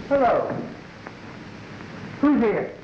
Hello. Who's here?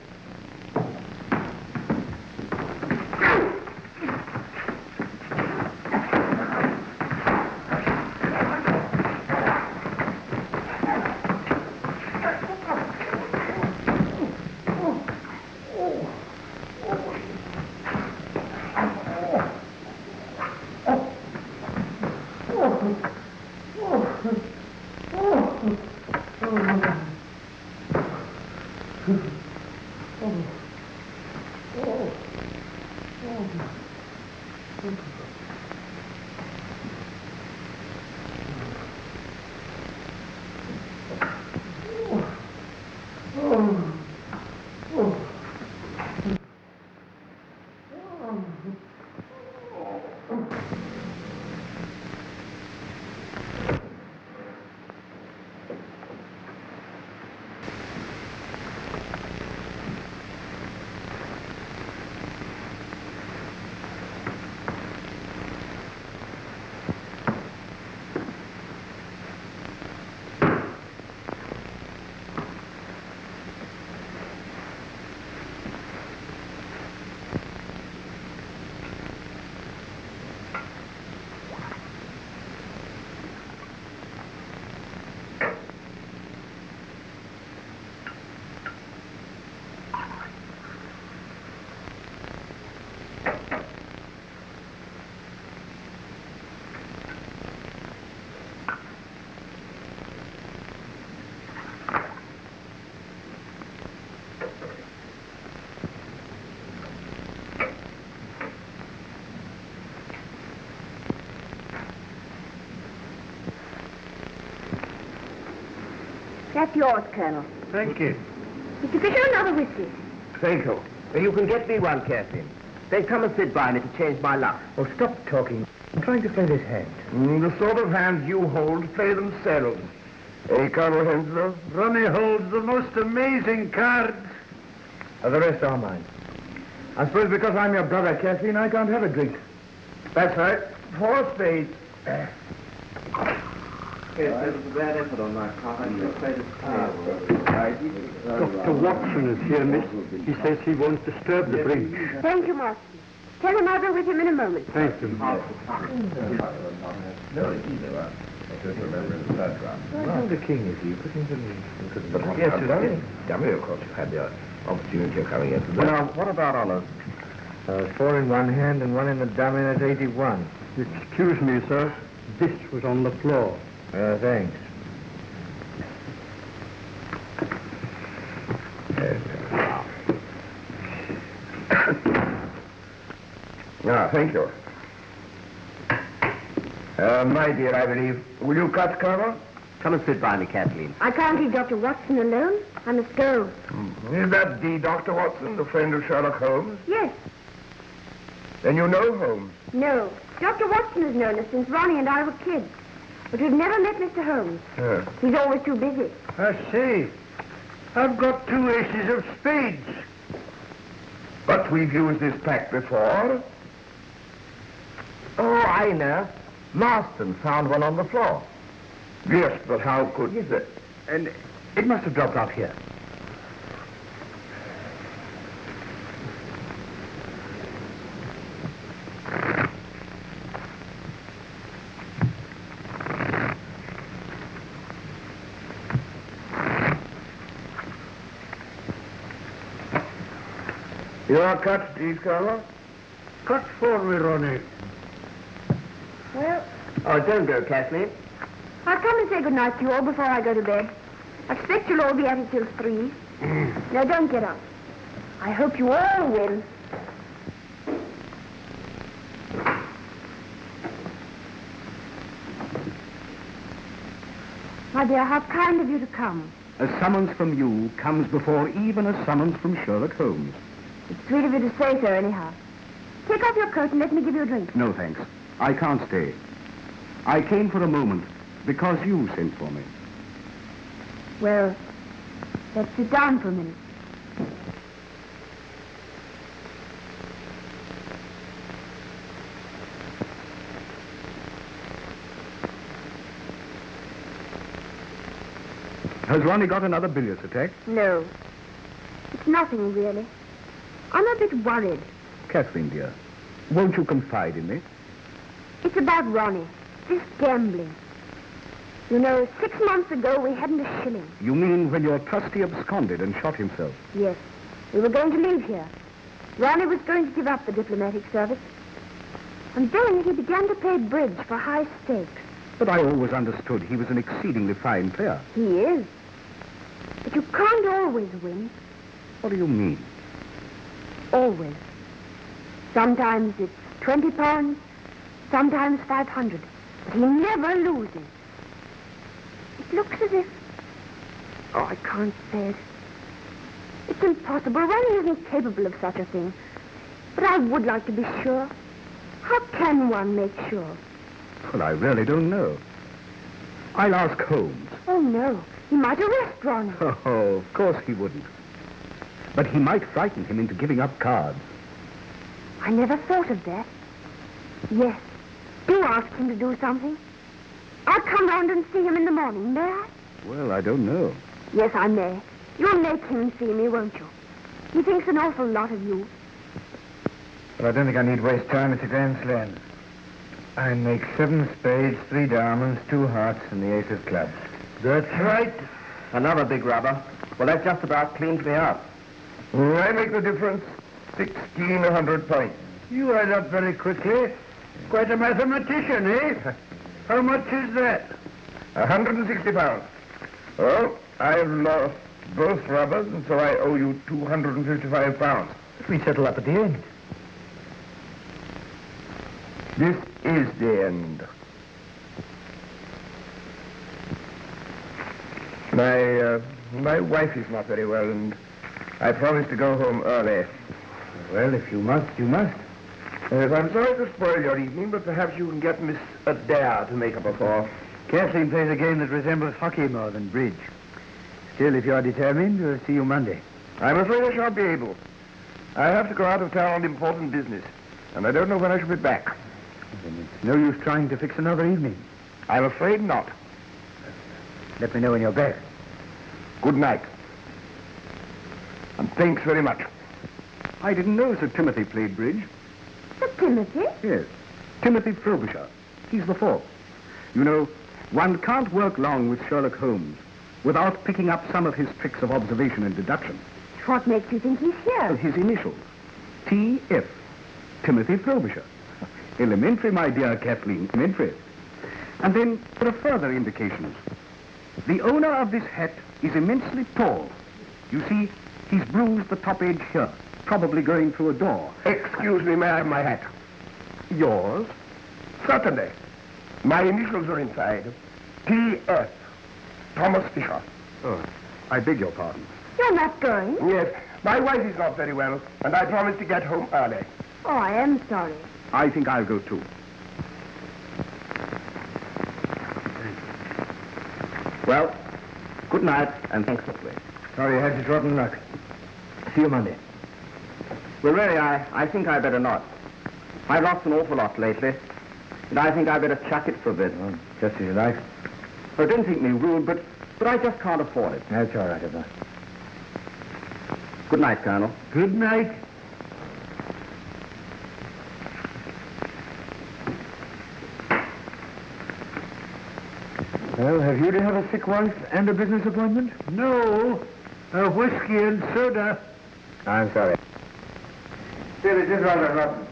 That's yours, Colonel. Thank you. Mr. Fisher, another whiskey. Thank you. You can get me one, Kathleen. Then come and sit by me to change my luck. Oh, stop talking. I'm trying to play this hand. The sort of hands you hold play themselves. Eh, Colonel Henslow? Ronnie holds the most amazing cards. The rest are mine. I suppose because I'm your brother, Kathleen, I can't have a drink. That's right. 4 spades. Yes, there was a bad effort on my part. I just played it Dr. Watson is here, miss. He says he won't disturb the bridge. Thank you, Master. Tell him I'll be with him in a moment. Thank you. Oh, the king is he? Put him to me. Yes, dummy, of course, you had the opportunity of coming in today. Now, what about Olive? 4 in one hand and 1 in the dummy, that's 81. Excuse me, sir. This was on the floor. Thanks. Thank you. My dear, I believe. Will you cut, Colonel? Come and sit by me, Kathleen. I can't leave Dr. Watson alone. I must go. Is that the Dr. Watson, the friend of Sherlock Holmes? Yes. Then you know Holmes? No. Dr. Watson has known us since Ronnie and I were kids. But we've never met Mr. Holmes. He's always too busy. I see. I've got 2 aces of spades. But we've used this pack before. Oh, I know. Marston found one on the floor. Yes, but how could he? And it must have dropped out here. Your cut, please, Cardinal. Cut for me, Ronnie. Well, Oh, don't go, Kathleen. I'll come and say good night to you all before I go to bed. I expect you'll all be at it till 3. Now, don't get up. I hope you all win. My dear, how kind of you to come. A summons from you comes before even a summons from Sherlock Holmes. It's sweet of you to say so, anyhow. Take off your coat and let me give you a drink. No, thanks. I can't stay. I came for a moment because you sent for me. Well, let's sit down for a minute. Has Ronnie got another bilious attack? No. It's nothing, really. I'm a bit worried. Kathleen, dear, won't you confide in me? It's about Ronnie. This gambling. You know, 6 months ago, we hadn't a shilling. You mean when your trustee absconded and shot himself? Yes. We were going to leave here. Ronnie was going to give up the diplomatic service. And then he began to play bridge for high stakes. But I always understood he was an exceedingly fine player. He is. But you can't always win. What do you mean? Always. Sometimes it's £20, sometimes 500. But he never loses. It looks as if... Oh, I can't say it. It's impossible. Ronnie isn't capable of such a thing. But I would like to be sure. How can one make sure? Well, I really don't know. I'll ask Holmes. Oh, no. He might arrest Ronnie. Oh, of course he wouldn't. But he might frighten him into giving up cards. I never thought of that. Yes. Do ask him to do something. I'll come round and see him in the morning, may I? Well, I don't know. Yes, I may. You'll make him see me, won't you? He thinks an awful lot of you. But I don't think I need waste time. It's a grand slam. I make 7 spades, 3 diamonds, 2 hearts, and the ace of clubs. That's right. Another big rubber. Well, that just about cleans me up. I make the difference. 1,600 points. You add up very quickly. Quite a mathematician, eh? How much is that? 160 pounds. Well, I've lost both rubbers, and so I owe you 255 pounds. We settle up at the end. This is the end. My wife is not very well, and I promised to go home early. Well, if you must, you must. Yes, I'm sorry to spoil your evening, but perhaps you can get Miss Adair to make up a for. Kathleen plays a game that resembles hockey more than bridge. Still, if you're determined, we'll see you Monday. I'm afraid I shan't be able. I have to go out of town on important business, and I don't know when I shall be back. Then it's no use trying to fix another evening. I'm afraid not. Let me know when you're back. Good night. And thanks very much. I didn't know Sir Timothy played bridge. Sir Timothy? Yes. Timothy Frobisher. He's the 4th. You know, one can't work long with Sherlock Holmes without picking up some of his tricks of observation and deduction. What makes you think he's here? His initials. T.F. Timothy Frobisher. Elementary, my dear Kathleen, elementary. And then there are further indications. The owner of this hat is immensely tall. You see, he's bruised the top edge here, probably going through a door. Excuse me, may I have my hat? Yours? Certainly. My initials are inside. T.F. Thomas Fisher. Oh, I beg your pardon. You're not going? Yes, my wife is not very well, and I promised to get home early. Oh, I am sorry. I think I'll go too. Well, good night, and thanks for playing. Sorry you had such rotten luck. See you Monday. Well, really, I think I better not. I've lost an awful lot lately, and I think I better chuck it for a bit. Oh, just as you like. Oh, don't think me rude, but I just can't afford it. That's all right, Eva. Good night, Colonel. Good night. Well, have you to have a sick wife and a business appointment? No. A whiskey and soda. I'm sorry. Still, it is rather rotten.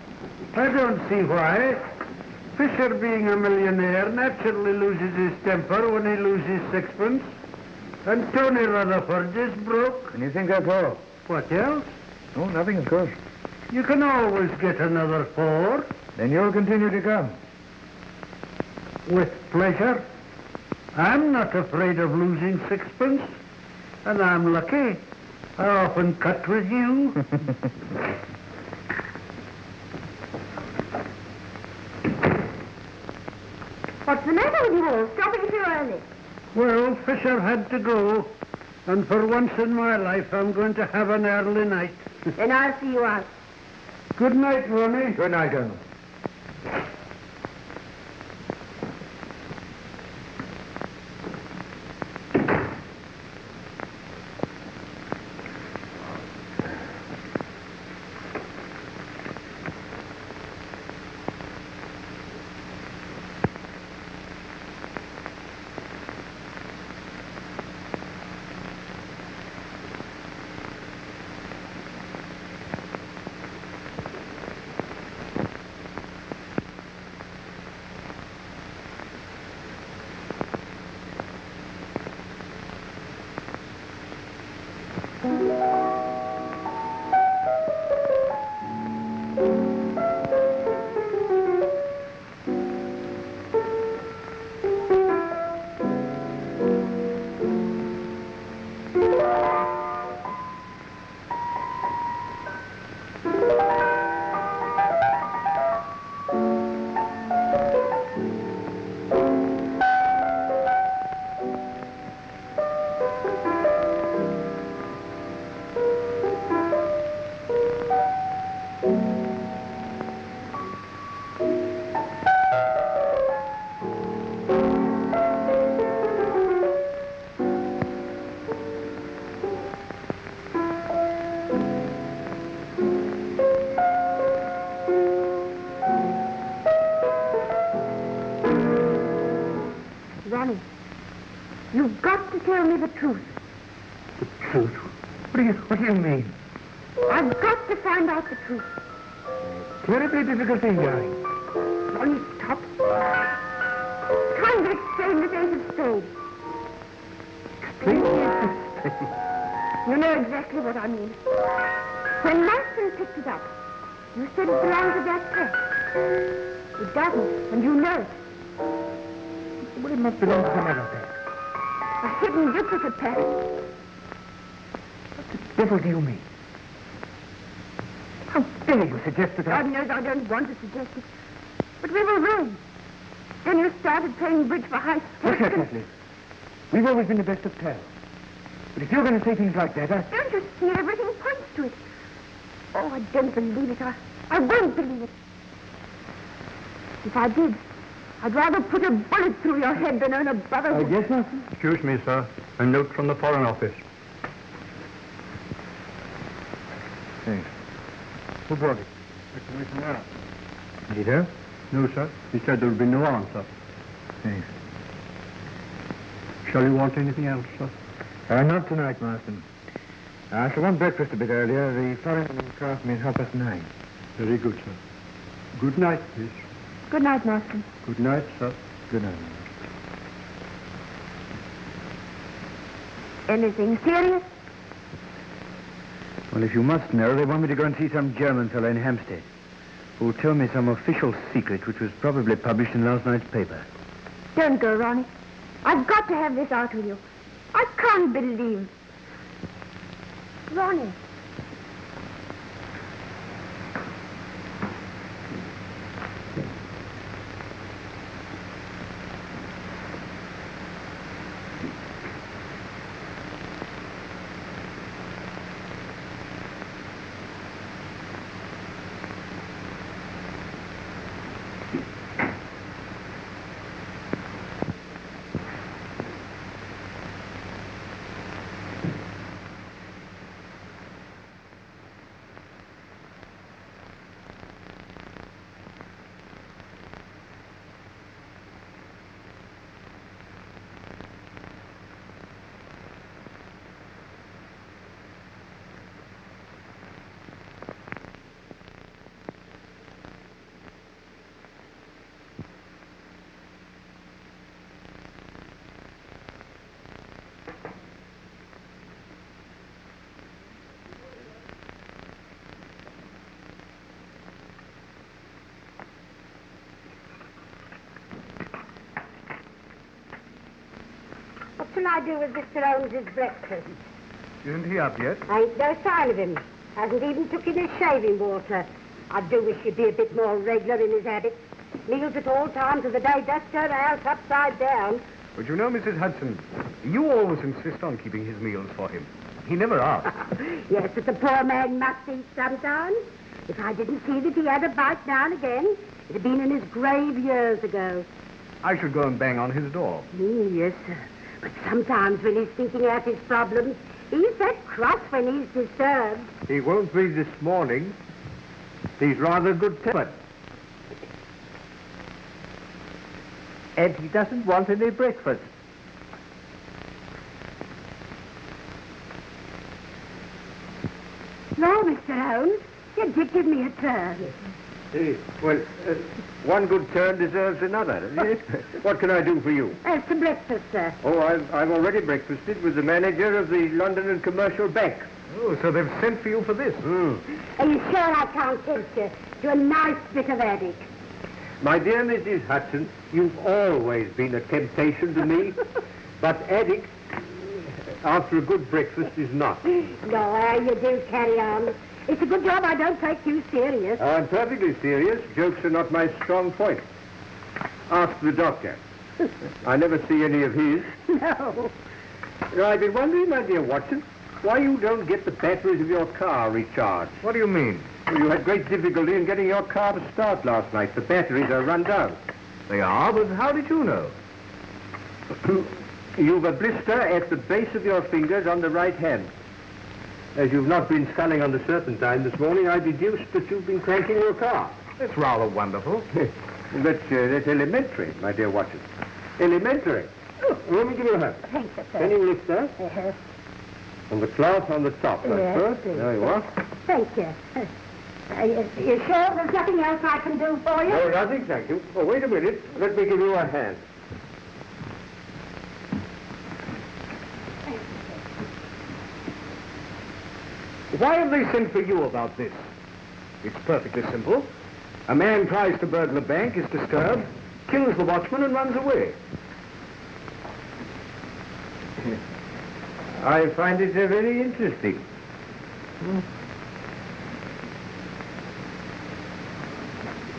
I don't see why. Fisher, being a millionaire, naturally loses his temper when he loses sixpence. And Tony Rutherford is broke. And you think that's all? What else? Oh, nothing, of course. You can always get another 4. Then you'll continue to come. With pleasure. I'm not afraid of losing sixpence. And I'm lucky. I often cut with you. What's the matter with you all? Stopping so early. Well, Fisher had to go. And for once in my life, I'm going to have an early night. Then I'll see you out. Good night, Ronnie. Good night, Colonel. Ronnie, you've got to tell me the truth. The truth? What do you mean? I've got to find out the truth. Terribly difficult thing, darling. Ronnie, stop. Trying to explain this ace of spades. Explain the You know exactly what I mean. When Marston picked it up, you said it belonged to that press. It doesn't, and you know it. Well, it must belong to some other pack. A hidden duplicate pack. What the devil do you mean? How dare you suggest that God knows I don't want to suggest it. But we were ruined. Then you started playing bridge for high Look stakes. here, Kathleen. We've always been the best of pals. But if you're going to say things like that, Don't you see everything points to it? Oh, I don't believe it. I won't believe it. If I did, I'd rather put a bullet through your head than earn a brotherhood. Yes, Master? Excuse me, sir. A note from the Foreign Office. Thanks. Who brought it? Mr. Missionary. Did he know? No, sir. He said there would be no answer. Thanks. Shall you want anything else, sir? Not tonight, Marston. I shall want breakfast a bit earlier. The foreign craft means 9:30. Very good, sir. Good night, please. Good night, Marston. Good night, sir. Good night. Anything serious? Well, if you must know, they want me to go and see some German fellow in Hampstead who'll tell me some official secret which was probably published in last night's paper. Don't go, Ronnie. I've got to have this out with you. I can't believe. Ronnie. shall I do with Mr. Holmes's breakfast? Isn't he up yet? Ain't no sign of him. Hasn't even took in his shaving water. I do wish he'd be a bit more regular in his habits. Meals at all times of the day does turn the house upside down. But you know, Mrs. Hudson, you always insist on keeping his meals for him. He never asks. Yes, but the poor man must eat sometimes. If I didn't see that he had a bite now and again, it'd have been in his grave years ago. I should go and bang on his door. Yes, sir. But sometimes when he's thinking out his problems, he's that cross when he's disturbed. He won't be this morning. He's rather good-tempered. And he doesn't want any breakfast. No, Mr. Holmes, you did give me a turn. Well, one good turn deserves another. What can I do for you? As to breakfast, sir. Oh, I've already breakfasted with the manager of the London and Commercial Bank. Oh, so they've sent for you for this? Are you sure I can't tempt you to a nice bit of addict? My dear Mrs. Hudson, you've always been a temptation to me, but addict, after a good breakfast, is not. No, you do carry on. It's a good job I don't take you serious. I'm perfectly serious. Jokes are not my strong point. Ask the doctor. I never see any of his. No. You know, I've been wondering, my dear Watson, why you don't get the batteries of your car recharged. What do you mean? Well, you had great difficulty in getting your car to start last night. The batteries are run down. They are, but how did you know? You've a blister at the base of your fingers on the right hand. As you've not been sculling on the serpentine this morning, I deduced that you've been cranking your car. It's rather wonderful. That's elementary, my dear Watson. Elementary. Oh, let me give you a hand. Thank you, sir. Penny lifter. Yes. And the cloth on the top. That's Yes, good. please. There you are. Thank you. You sure there's nothing else I can do for you? No, nothing, thank you. Oh, wait a minute. Let me give you a hand. Why have they sent for you about this? It's perfectly simple. A man tries to burgle a bank, is disturbed, kills the watchman and runs away. I find it very interesting.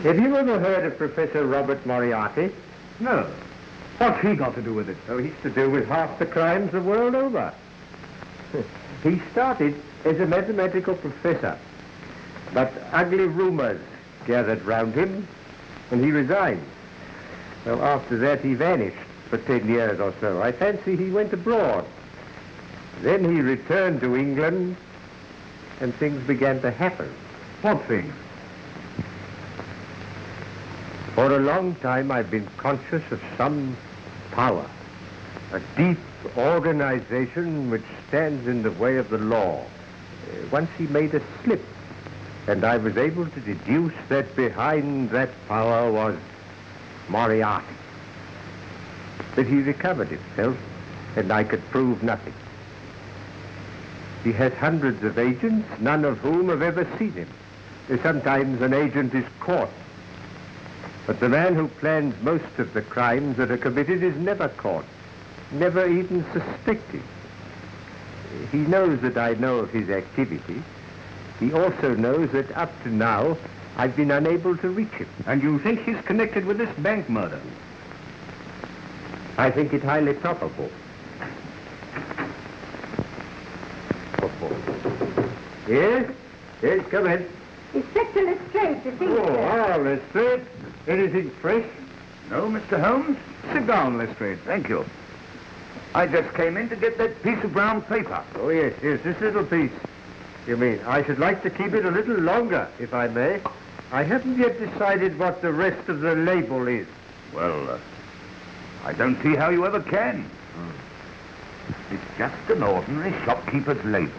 Have you ever heard of Professor Robert Moriarty? No. What's he got to do with it? Oh, he's to do with half the crimes the world over. He started as a mathematical professor, but ugly rumors gathered round him, and he resigned. Well, after that, he vanished for 10 years or so. I fancy he went abroad. Then he returned to England, and things began to happen. What thing? For a long time, I've been conscious of some power, a deep organization which stands in the way of the law. Once he made a slip, and I was able to deduce that behind that power was Moriarty. But he recovered himself, and I could prove nothing. He has hundreds of agents, none of whom have ever seen him. Sometimes an agent is caught. But the man who plans most of the crimes that are committed is never caught, never even suspected. He knows that I know of his activity. He also knows that up to now, I've been unable to reach him. And you think he's connected with this bank murder? I think it highly probable. Yes? Yes, come in. Inspector Lestrade to see you, Oh, sir. Lestrade. Anything fresh? No, Mr. Holmes? Sit down, Lestrade. Thank you. I just came in to get that piece of brown paper. Oh, yes, this little piece. You mean, I should like to keep it a little longer, if I may. I haven't yet decided what the rest of the label is. Well, I don't see how you ever can. It's just an ordinary shopkeeper's label.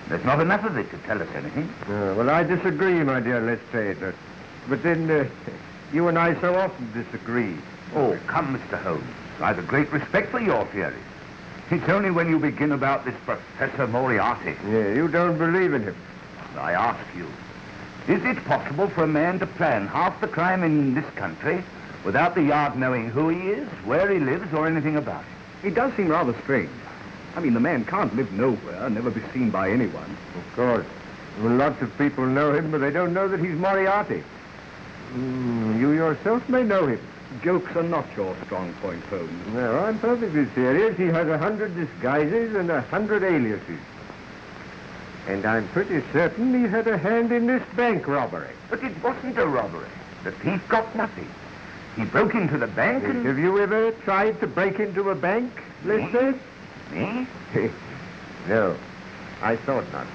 There's not enough of it to tell us anything. Well, I disagree, my dear Lestrade. But then, you and I so often disagree. Oh, come, Mr. Holmes. I've a great respect for your theories. It's only when you begin about this Professor Moriarty. Yeah, you don't believe in him. I ask you, is it possible for a man to plan half the crime in this country without the Yard knowing who he is, where he lives, or anything about him? It does seem rather strange. I mean, the man can't live nowhere, never be seen by anyone. Of course. Well, lots of people know him, but they don't know that he's Moriarty. You yourself may know him. Jokes are not your strong point, Holmes. No, I'm perfectly serious. He has 100 disguises and 100 aliases. And I'm pretty certain he had a hand in this bank robbery. But it wasn't a robbery. The thief got nothing. He broke into the bank and... Have you ever tried to break into a bank, Lester? Me? No, I thought not.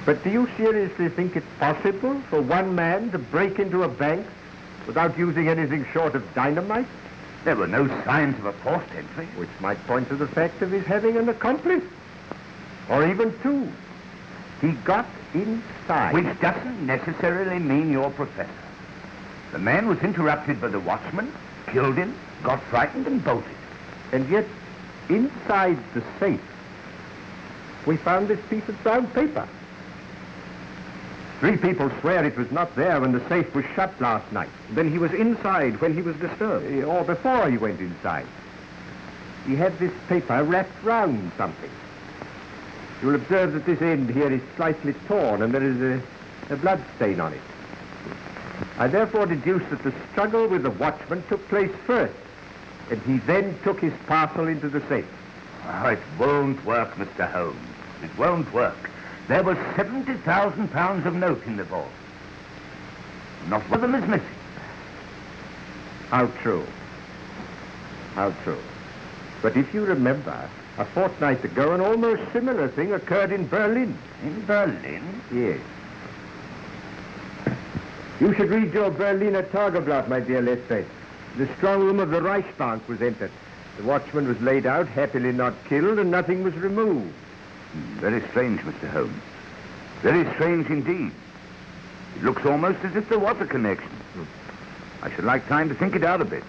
But do you seriously think it's possible for one man to break into a bank without using anything short of dynamite? There were no signs of a forced entry. Which might point to the fact of his having an accomplice. Or even two. He got inside. Which doesn't necessarily mean you're professor. The man was interrupted by the watchman, killed him, got frightened and bolted. And yet, inside the safe, we found this piece of brown paper. 3 people swear it was not there when the safe was shut last night. Then he was inside when he was disturbed. Or before he went inside. He had this paper wrapped round something. You'll observe that this end here is slightly torn and there is a blood stain on it. I therefore deduce that the struggle with the watchman took place first, and he then took his parcel into the safe. Oh, it won't work, Mr. Holmes. It won't work. There was £70,000 of note in the vault. Not one of them is missing. How true. How true. But if you remember, a fortnight ago, an almost similar thing occurred in Berlin. In Berlin? Yes. You should read your Berliner Tageblatt, my dear Lester. The strong room of the Reichsbank was entered. The watchman was laid out, happily not killed, and nothing was removed. Very strange, Mr. Holmes. Very strange indeed. It looks almost as if there was a connection. I should like time to think it out a bit.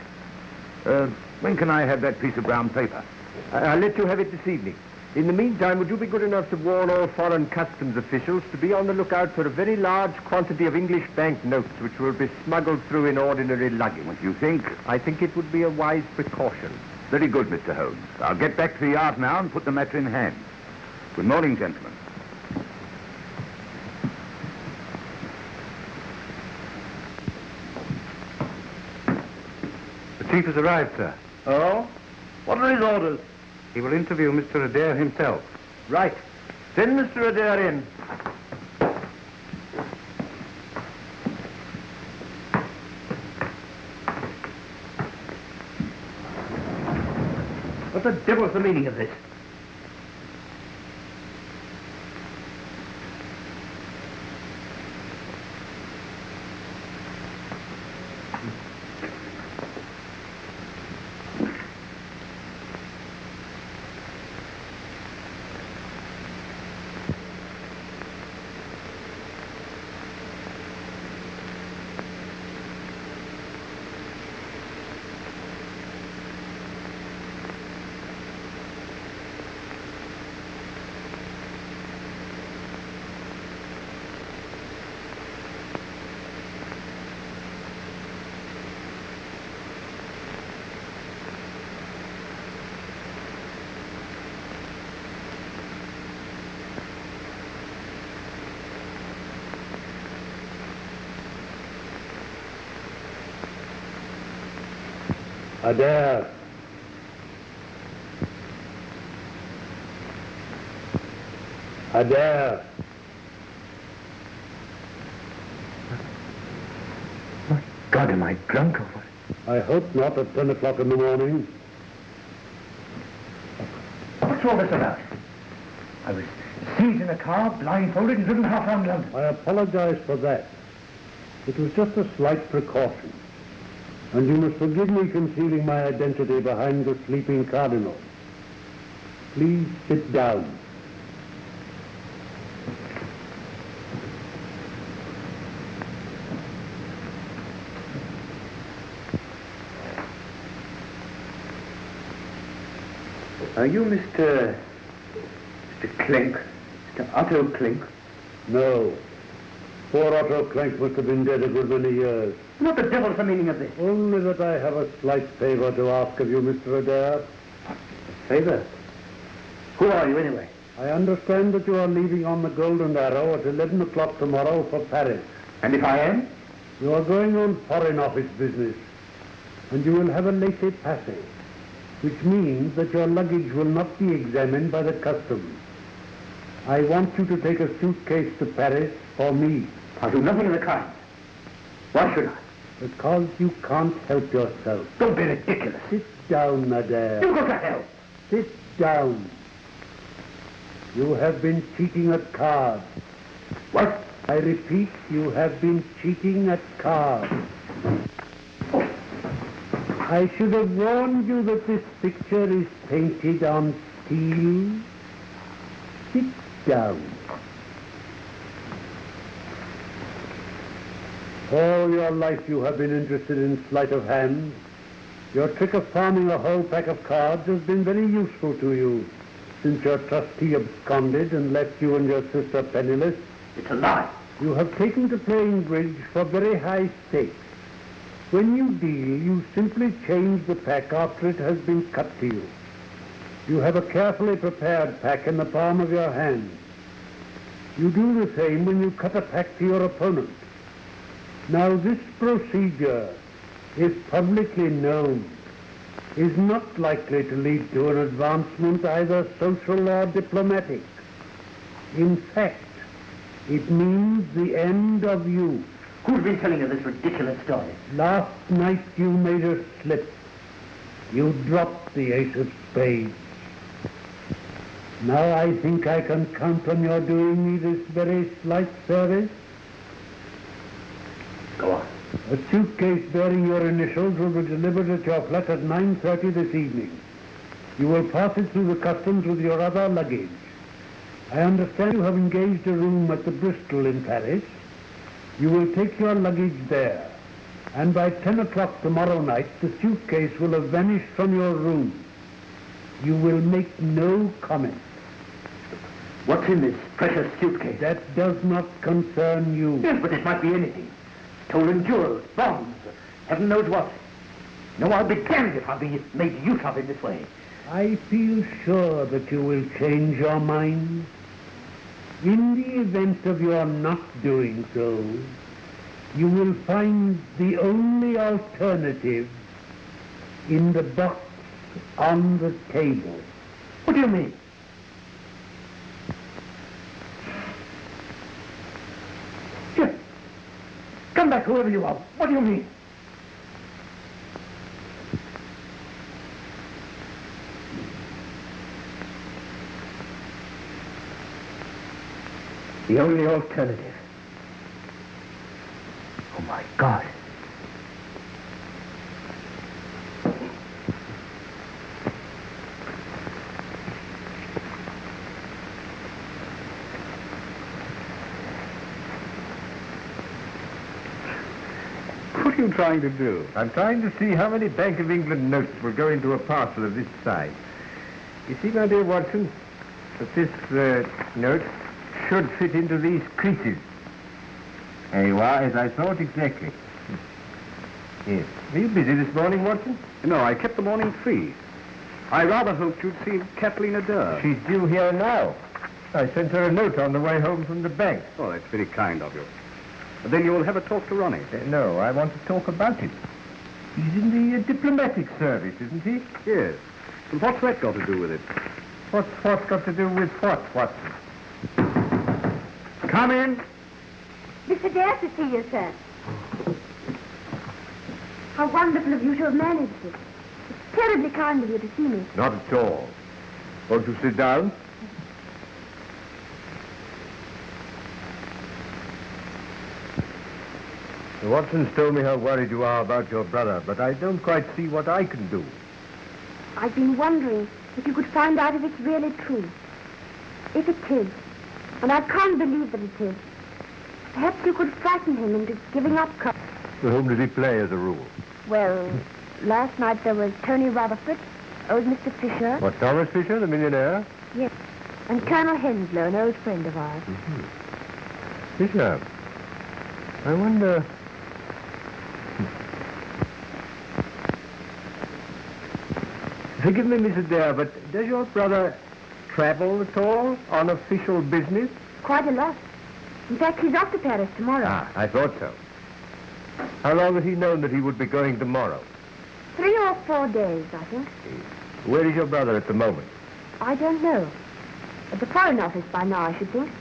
When can I have that piece of brown paper? I'll let you have it this evening. In the meantime, would you be good enough to warn all foreign customs officials to be on the lookout for a very large quantity of English bank notes which will be smuggled through in ordinary luggage? What do you think? I think it would be a wise precaution. Very good, Mr. Holmes. I'll get back to the yard now and put the matter in hand. Good morning, gentlemen. The chief has arrived, sir. Oh? What are his orders? He will interview Mr. Adair himself. Right. Send Mr. Adair in. What the devil's the meaning of this? Adair. Adair. My God, am I drunk or what? I hope not at 10 o'clock in the morning. What's all this about? I was seized in a car, blindfolded, and driven half around London. I apologize for that. It was just a slight precaution. And you must forgive me concealing my identity behind the sleeping Cardinal. Please sit down. Are you Mr. Clink? Mr. Otto Clink? No. Poor Otto Clink must have been dead a good many years. What the devil's the meaning of this? Only that I have a slight favor to ask of you, Mr. Adair. Say that. Who are you, anyway? I understand that you are leaving on the Golden Arrow at 11 o'clock tomorrow for Paris. And if I am? You are going on Foreign Office business, and you will have a laissez-passer, which means that your luggage will not be examined by the customs. I want you to take a suitcase to Paris for me. I'll do nothing of the kind. Why should I? Because you can't help yourself. Don't be ridiculous. Sit down, Madame. You go to hell. Sit down. You have been cheating at cards. What? I repeat, you have been cheating at cards. I should have warned you that this picture is painted on steel. Sit down. All your life you have been interested in sleight of hand. Your trick of palming a whole pack of cards has been very useful to you since your trustee absconded and left you and your sister penniless. It's a lie. You have taken to playing bridge for very high stakes. When you deal, you simply change the pack after it has been cut to you. You have a carefully prepared pack in the palm of your hand. You do the same when you cut a pack to your opponent. Now, this procedure, if publicly known, is not likely to lead to an advancement either social or diplomatic. In fact, it means the end of you. Who's been telling you this ridiculous story? Last night you made a slip. You dropped the ace of spades. Now I think I can count on your doing me this very slight service. Go on. A suitcase bearing your initials will be delivered at your flat at 9:30 this evening. You will pass it through the customs with your other luggage. I understand you have engaged a room at the Bristol in Paris. You will take your luggage there, and by 10 o'clock tomorrow night, the suitcase will have vanished from your room. You will make no comment. What's in this precious suitcase? That does not concern you. Yes, but it might be anything. Stolen jewels, bonds, heaven knows what. No, I'll be damned if I'll be made use of in this way. I feel sure that you will change your mind. In the event of your not doing so, you will find the only alternative in the box on the table. What do you mean? Here. Come back, whoever you are. What do you mean? The only alternative. Oh, my God. What are you trying to do? I'm trying to see how many Bank of England notes will go into a parcel of this size. You see, my dear Watson, that this note should fit into these creases. There you are, as I thought exactly. Yes. Were you busy this morning, Watson? No, I kept the morning free. I rather hoped you'd see Kathleen Adair. She's due here now. I sent her a note on the way home from the bank. Oh, that's very kind of you. But then you'll have a talk to Ronnie. No, I want to talk about it. He's in the diplomatic service, isn't he? Yes. And what's that got to do with it? What's what got to do with what, Watson? Come in. Mr. Dare to see you, sir. How wonderful of you to have managed it. It's terribly kind of you to see me. Not at all. Won't you sit down? Watson's told me how worried you are about your brother, but I don't quite see what I can do. I've been wondering if you could find out if it's really true. If it is, and I can't believe that it is, perhaps you could frighten him into giving up. To whom does he play as a rule? Well, last night there was Tony Rutherford, old Mr. Fisher. What, Thomas Fisher, the millionaire? Yes, and Colonel Henslow, an old friend of ours. Mm-hmm. Fisher. I wonder... Forgive me, Mrs. Dare, but does your brother travel at all on official business? Quite a lot. In fact, he's off to Paris tomorrow. Ah, I thought so. How long has he known that he would be going tomorrow? 3 or 4 days, I think. Where is your brother at the moment? I don't know. At the Foreign Office by now, I should think.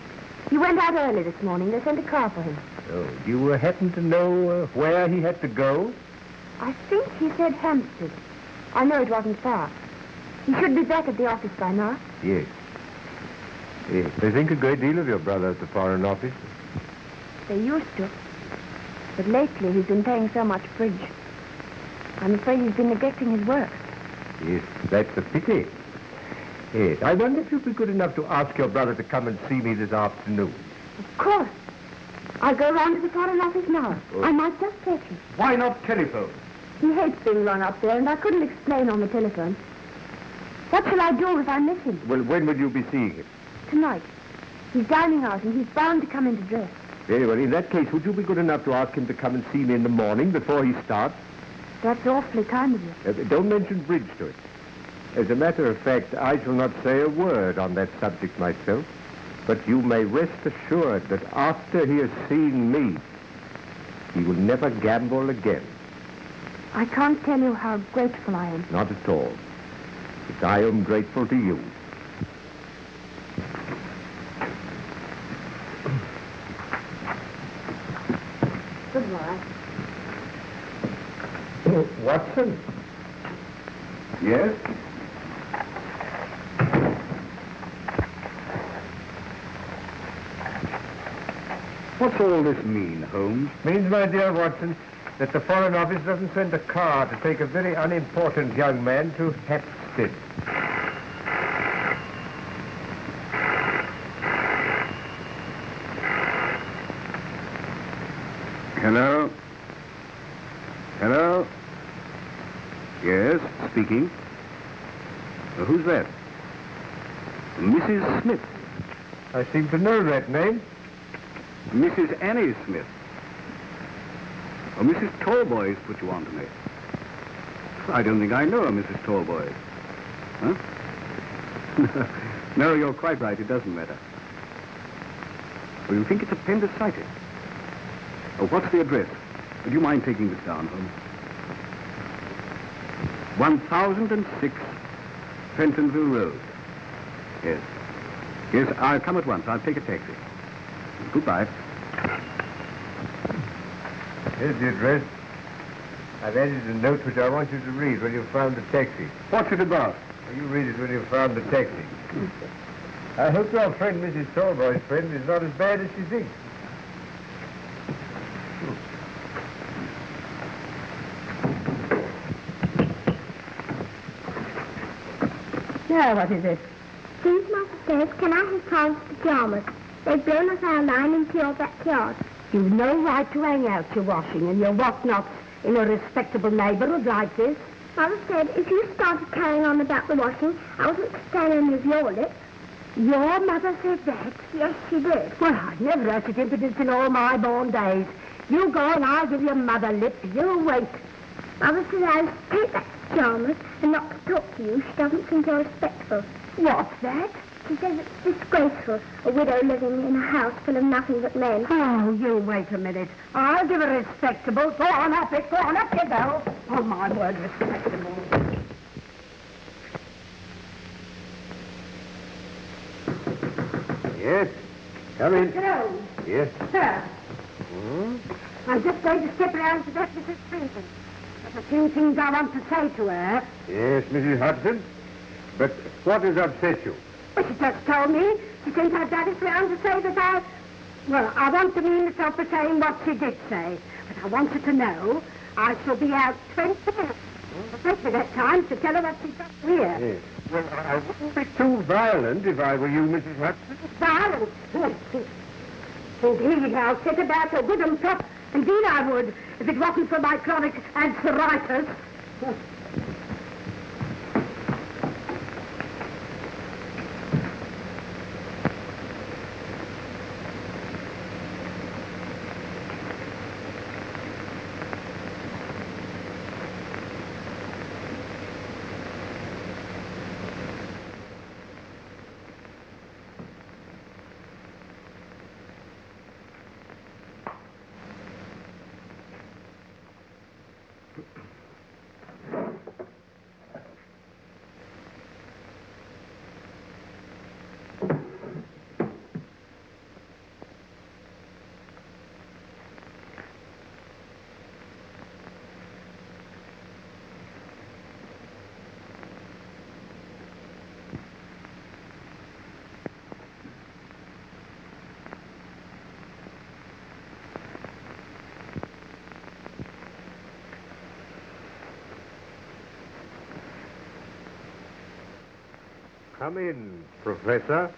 He went out early this morning. They sent a car for him. Oh, do you happen to know where he had to go? I think he said Hampstead. I know it wasn't far. He should be back at the office by now. Yes. Yes. They think a great deal of your brother at the Foreign Office. They used to. But lately he's been playing so much bridge. I'm afraid he's been neglecting his work. Yes, that's a pity. Yes, I wonder if you'd be good enough to ask your brother to come and see me this afternoon. Of course. I'll go round to the Foreign Office now. Oh. I might just take him. Why not telephone? He hates being rung up there, and I couldn't explain on the telephone. What shall I do if I miss him? Well, when will you be seeing him? Tonight. He's dining out, and he's bound to come into dress. Very well. In that case, would you be good enough to ask him to come and see me in the morning before he starts? That's awfully kind of you. Don't mention bridge to it. As a matter of fact, I shall not say a word on that subject myself. But you may rest assured that after he has seen me, he will never gamble again. I can't tell you how grateful I am. Not at all. But I am grateful to you. Goodbye. Watson? Yes? What's all this mean, Holmes? Means, my dear Watson, that the Foreign Office doesn't send a car to take a very unimportant young man to Hampstead. Hello? Hello? Yes, speaking. Who's that? Mrs. Smith. I seem to know that name. Mrs. Annie Smith. Oh, Mrs. Talboys put you on to me. I don't think I know a Mrs. Talboys. Huh? No, you're quite right. It doesn't matter. Well, you think it's appendicitis? Oh, what's the address? Would you mind taking this down, Holmes? 1006 Pentonville Road. Yes. Yes, I'll come at once. I'll take a taxi. Goodbye. Here's the address. I've added a note which I want you to read when you've found the taxi. What's it about? Well, you read it when you've found the taxi. I hope your friend, Mrs. Talboy's friend, is not as bad as she thinks. Now, what is it? Please, Mother says, can I have Paul's pajamas? They've blown us our line into your backyard. You've no right to hang out your washing and your whatnots in a respectable neighborhood like this. Mother said if you started carrying on about the washing, I wasn't to stand any of your lip. Your mother said that? Yes, she did. Well, I've never had such impudence in all my born days. You go and I'll give your mother lip. You wait. Mother said I was to take back the pajamas and not to talk to you. She doesn't think you're respectful. What's that? She says it's disgraceful, a widow living in a house full of nothing but men. Oh, you wait a minute. I'll give her respectable. Go on up it. Go on up you go. Oh, my word, respectable. Yes? Come in. Hello. Yes? Sir, Hmm? I'm just going to step round to that Mrs. Freeman. There's a few things I want to say to her. Yes, Mrs. Hudson. But what has upset you? Well, she just told me. She sent her daddy round to say that I want to mean myself for saying what she did say. But I want her to know I shall be out 20 minutes. Take me that time to tell her what she's done here. Yes. Well, I wouldn't be too violent if I were you, Mrs. Hudson. Violent. Indeed, I'll sit about her good and prop. Indeed, I would, if it wasn't for my chronic arthritis. Come in, Professor.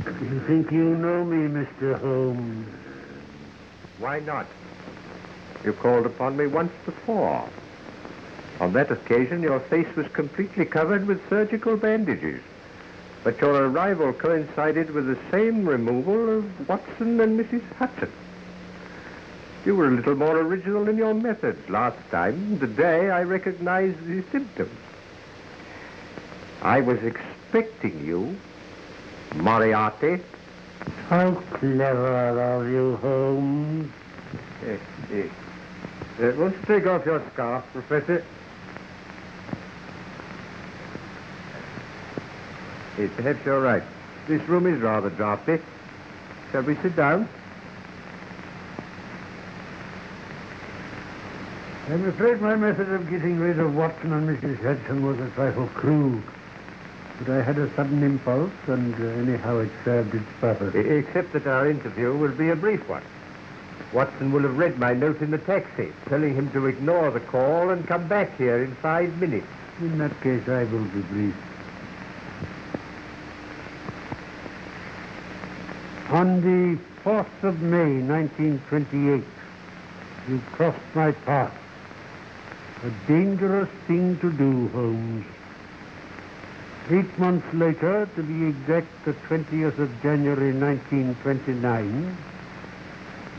You think you know me, Mr. Holmes? Why not? You called upon me once before. On that occasion, your face was completely covered with surgical bandages. But your arrival coincided with the same removal of Watson and Mrs. Hudson. You were a little more original in your methods last time. Today, I recognized the symptoms. I was expecting you, Moriarty. How clever are you, Holmes? Let's take off your scarf, Professor. Perhaps you're right. This room is rather draughty. Shall we sit down? I'm afraid my method of getting rid of Watson and Mrs. Hudson was a trifle crude. But I had a sudden impulse, and anyhow it served its purpose. Except that our interview will be a brief one. Watson will have read my note in the taxi, telling him to ignore the call and come back here in 5 minutes. In that case, I will be brief. On the 4th of May, 1928, you crossed my path. A dangerous thing to do, Holmes. 8 months later, to be exact, the 20th of January, 1929,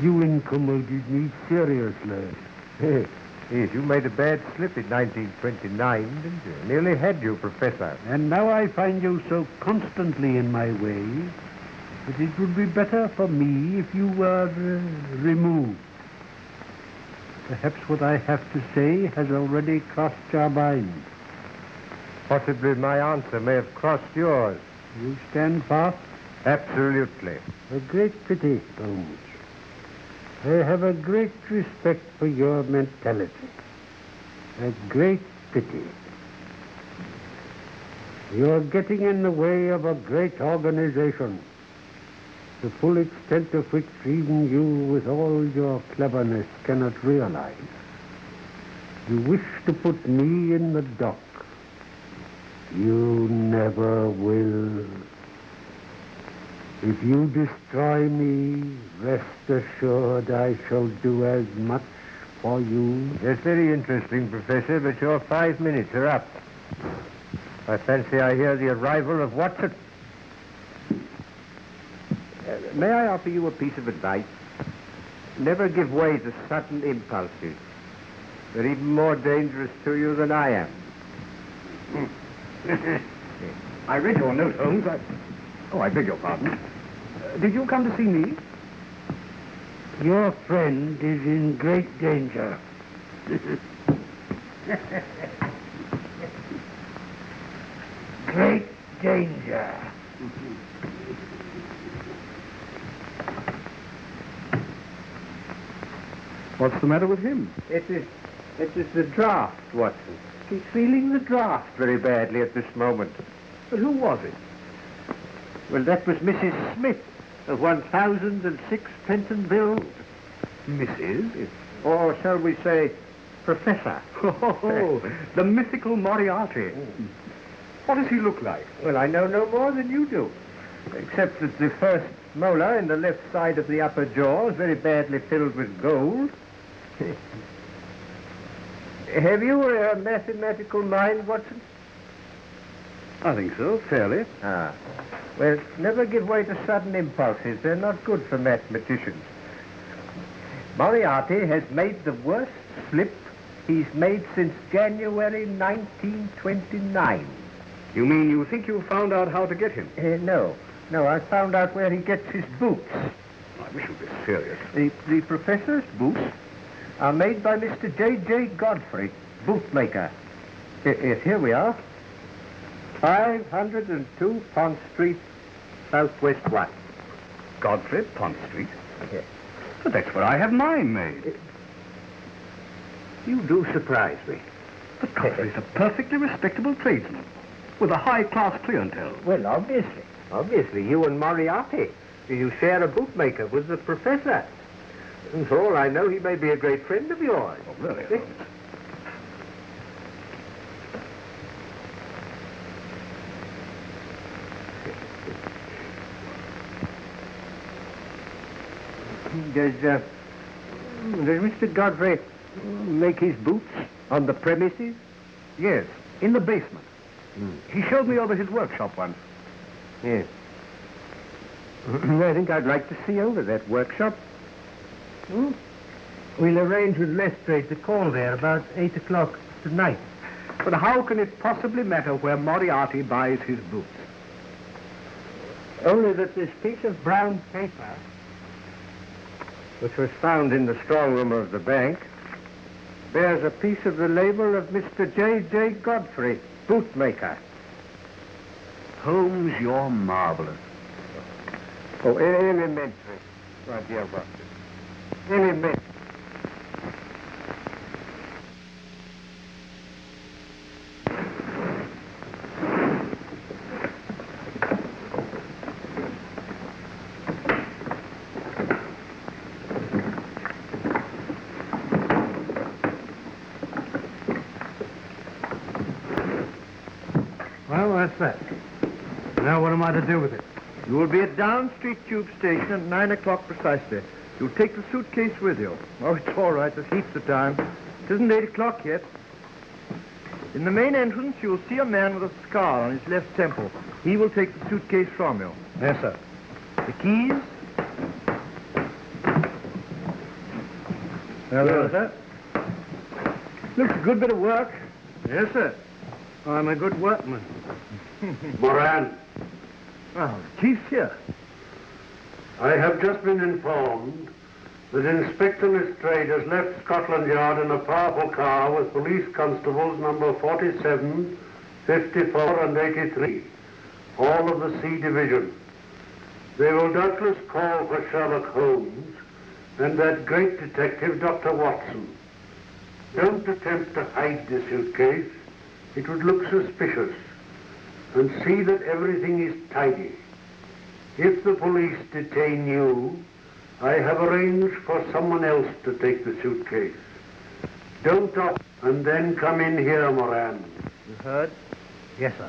you incommoded me seriously. Yes, you made a bad slip in 1929, didn't you? Nearly had you, Professor. And now I find you so constantly in my way that it would be better for me if you were removed. Perhaps what I have to say has already crossed your mind. Possibly my answer may have crossed yours. You stand fast? Absolutely. A great pity, Holmes. I have a great respect for your mentality. A great pity. You're getting in the way of a great organization, the full extent of which even you, with all your cleverness, cannot realize. You wish to put me in the dock. You never will. If you destroy me, rest assured I shall do as much for you. That's very interesting, Professor, but your 5 minutes are up. I fancy I hear the arrival of Watson. May I offer you a piece of advice? Never give way to sudden impulses. They're even more dangerous to you than I am. I read your note, Holmes. I beg your pardon. Did you come to see me? Your friend is in great danger. Great danger. What's the matter with him? It is the draft, Watson. He's feeling the draft very badly at this moment. But who was it? Well, that was Mrs. Smith of 1006 Pentonville. Mrs.? Or shall we say, Professor. Oh, the mythical Moriarty. What does he look like? Well, I know no more than you do. Except that the first molar in the left side of the upper jaw is very badly filled with gold. Have you a mathematical mind, Watson? I think so, fairly. Ah. Well, never give way to sudden impulses. They're not good for mathematicians. Moriarty has made the worst slip he's made since January 1929. You mean you think you found out how to get him? No. No, I found out where he gets his boots. I wish you'd be serious. The professor's boots are made by Mr. J.J. Godfrey, bootmaker. Here we are. 502 Pont Street, Southwest 1. Godfrey, Pont Street? Yes. But that's where I have mine made. You do surprise me. But Godfrey's a perfectly respectable tradesman with a high-class clientele. Well, obviously. Obviously, you and Moriarty. You share a bootmaker with the professor. And for all I know, he may be a great friend of yours. Oh, really? Does Mr. Godfrey make his boots on the premises? Yes, in the basement. He showed me over his workshop once. Yes. I think I'd like to see over that workshop. We'll arrange with Lestrade to call there about 8 o'clock tonight. But how can it possibly matter where Moriarty buys his boots? Only that this piece of brown paper, which was found in the strong room of the bank, bears a piece of the label of Mr. J.J. Godfrey, bootmaker. Holmes, you're marvelous. Oh, elementary, my dear Watson. Elementary. Well, that's that. Now what am I to do with it? You will be at Down Street Tube Station at 9 o'clock precisely. You'll take the suitcase with you. Oh, it's all right. There's heaps of time. It isn't 8 o'clock yet. In the main entrance, you'll see a man with a scar on his left temple. He will take the suitcase from you. Yes, sir. The keys? Hello, sir. Looks a good bit of work. Yes, sir. I'm a good workman. Moran, Well, the chief's here. I have just been informed that Inspector Lestrade has left Scotland Yard in a powerful car with police constables number 47, 54 and 83, all of the C Division. They will doubtless call for Sherlock Holmes and that great detective, Dr. Watson. Don't attempt to hide the suitcase. It would look suspicious. And see that everything is tidy. If the police detain you, I have arranged for someone else to take the suitcase. Don't talk, and then come in here, Moran. You heard? Yes, sir.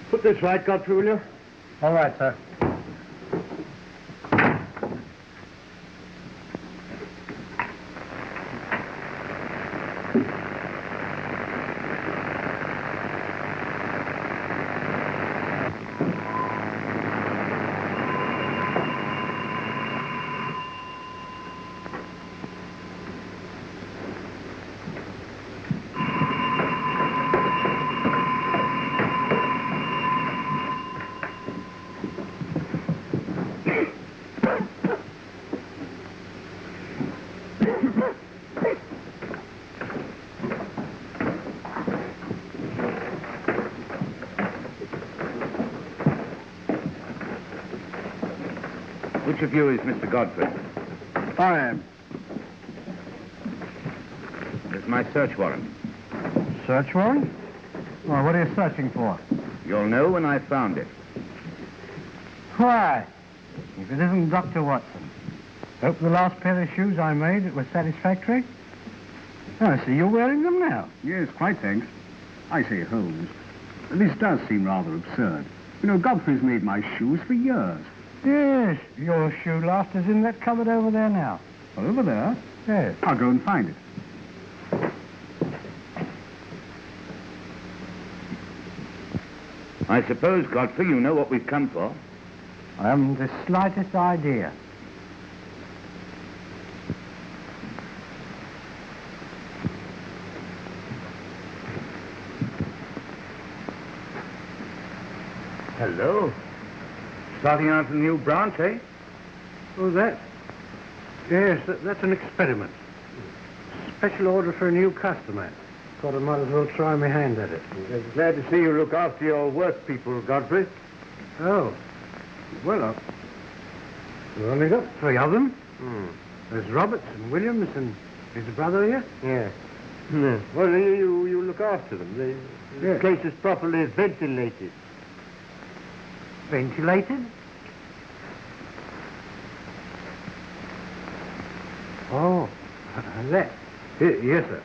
Put this right, Godfrey, will you? All right, sir. Which of you is Mr. Godfrey? I am. There's my search warrant. Search warrant? Well, what are you searching for? You'll know when I found it. Why? If it isn't Dr. Watson. Hope the last pair of shoes I made was satisfactory. Oh, I see you're wearing them now. Yes, quite thanks. I say, Holmes, this does seem rather absurd. You know, Godfrey's made my shoes for years. Yes, your shoe last is in that cupboard over there now. Over there? Yes. I'll go and find it. I suppose, Godfrey, you know what we've come for. I haven't the slightest idea. Hello. Starting out a new branch, eh? Oh, that? Yes, that's an experiment. Special order for a new customer. Thought I might as well try my hand at it. Glad to see you look after your work people, Godfrey. Oh. Well, we've only got 3 of them. There's Roberts and Williams and his brother here. Yeah. Well, you look after them. The place is properly ventilated. Ventilated? Oh, that. Yes, sir.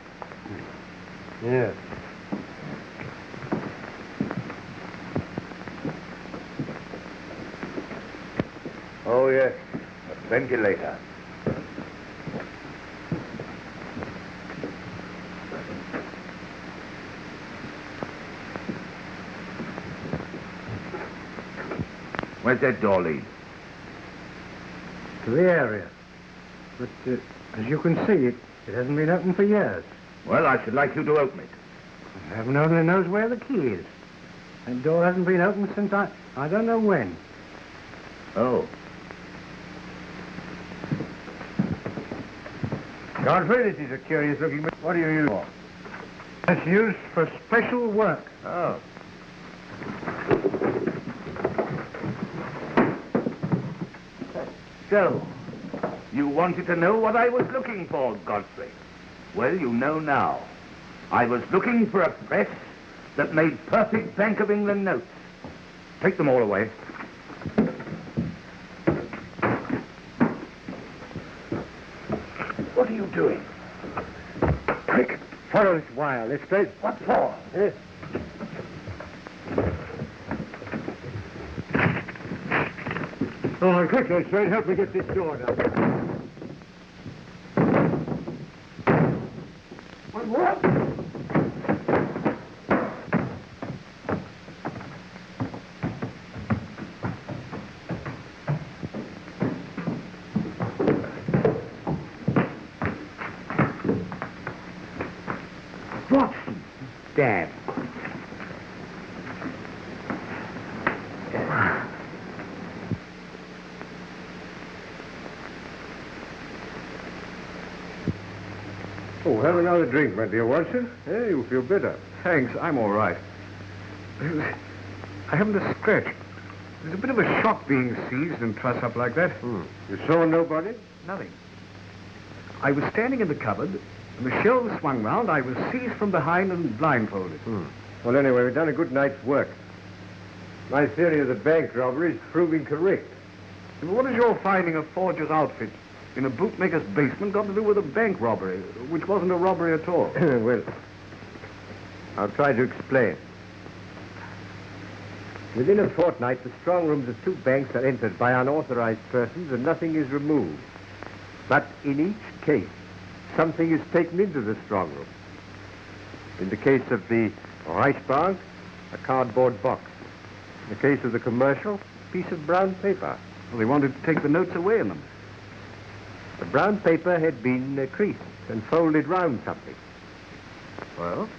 Yes. Oh, yes. A ventilator. Where's that door lead? To the area. But as you can see, it hasn't been opened for years. Well, I should like you to open it. Heaven only knows where the key is. That door hasn't been opened since I don't know when. Oh. Godfrey, this is a curious looking... What do you use for? It's used for special work. Oh. So, you wanted to know what I was looking for, Godfrey. Well, you know now. I was looking for a press that made perfect Bank of England notes. Take them all away. What are you doing? Quick, follow this wire. Let's straight. What for? Yes. Oh, quick, Lestrade. Help me get this door down. What? Watson. Damn. Oh, have another drink, my dear Watson. Hey, you feel better. Thanks, I'm all right. I haven't a scratch. There's a bit of a shock being seized and trussed up like that. You saw nobody? Nothing. I was standing in the cupboard, and the shelves swung round. I was seized from behind and blindfolded. Well, anyway, we've done a good night's work. My theory of the bank robbery is proving correct. But what is your finding a forger's outfit in a bootmaker's basement got to do with a bank robbery, which wasn't a robbery at all? Well, I'll try to explain. Within a fortnight, the strong rooms of 2 banks are entered by unauthorized persons and nothing is removed. But in each case, something is taken into the strong room. In the case of the Reichsbank, a cardboard box. In the case of the commercial, a piece of brown paper. Well, they wanted to take the notes away in them. The brown paper had been creased and folded round something. Well?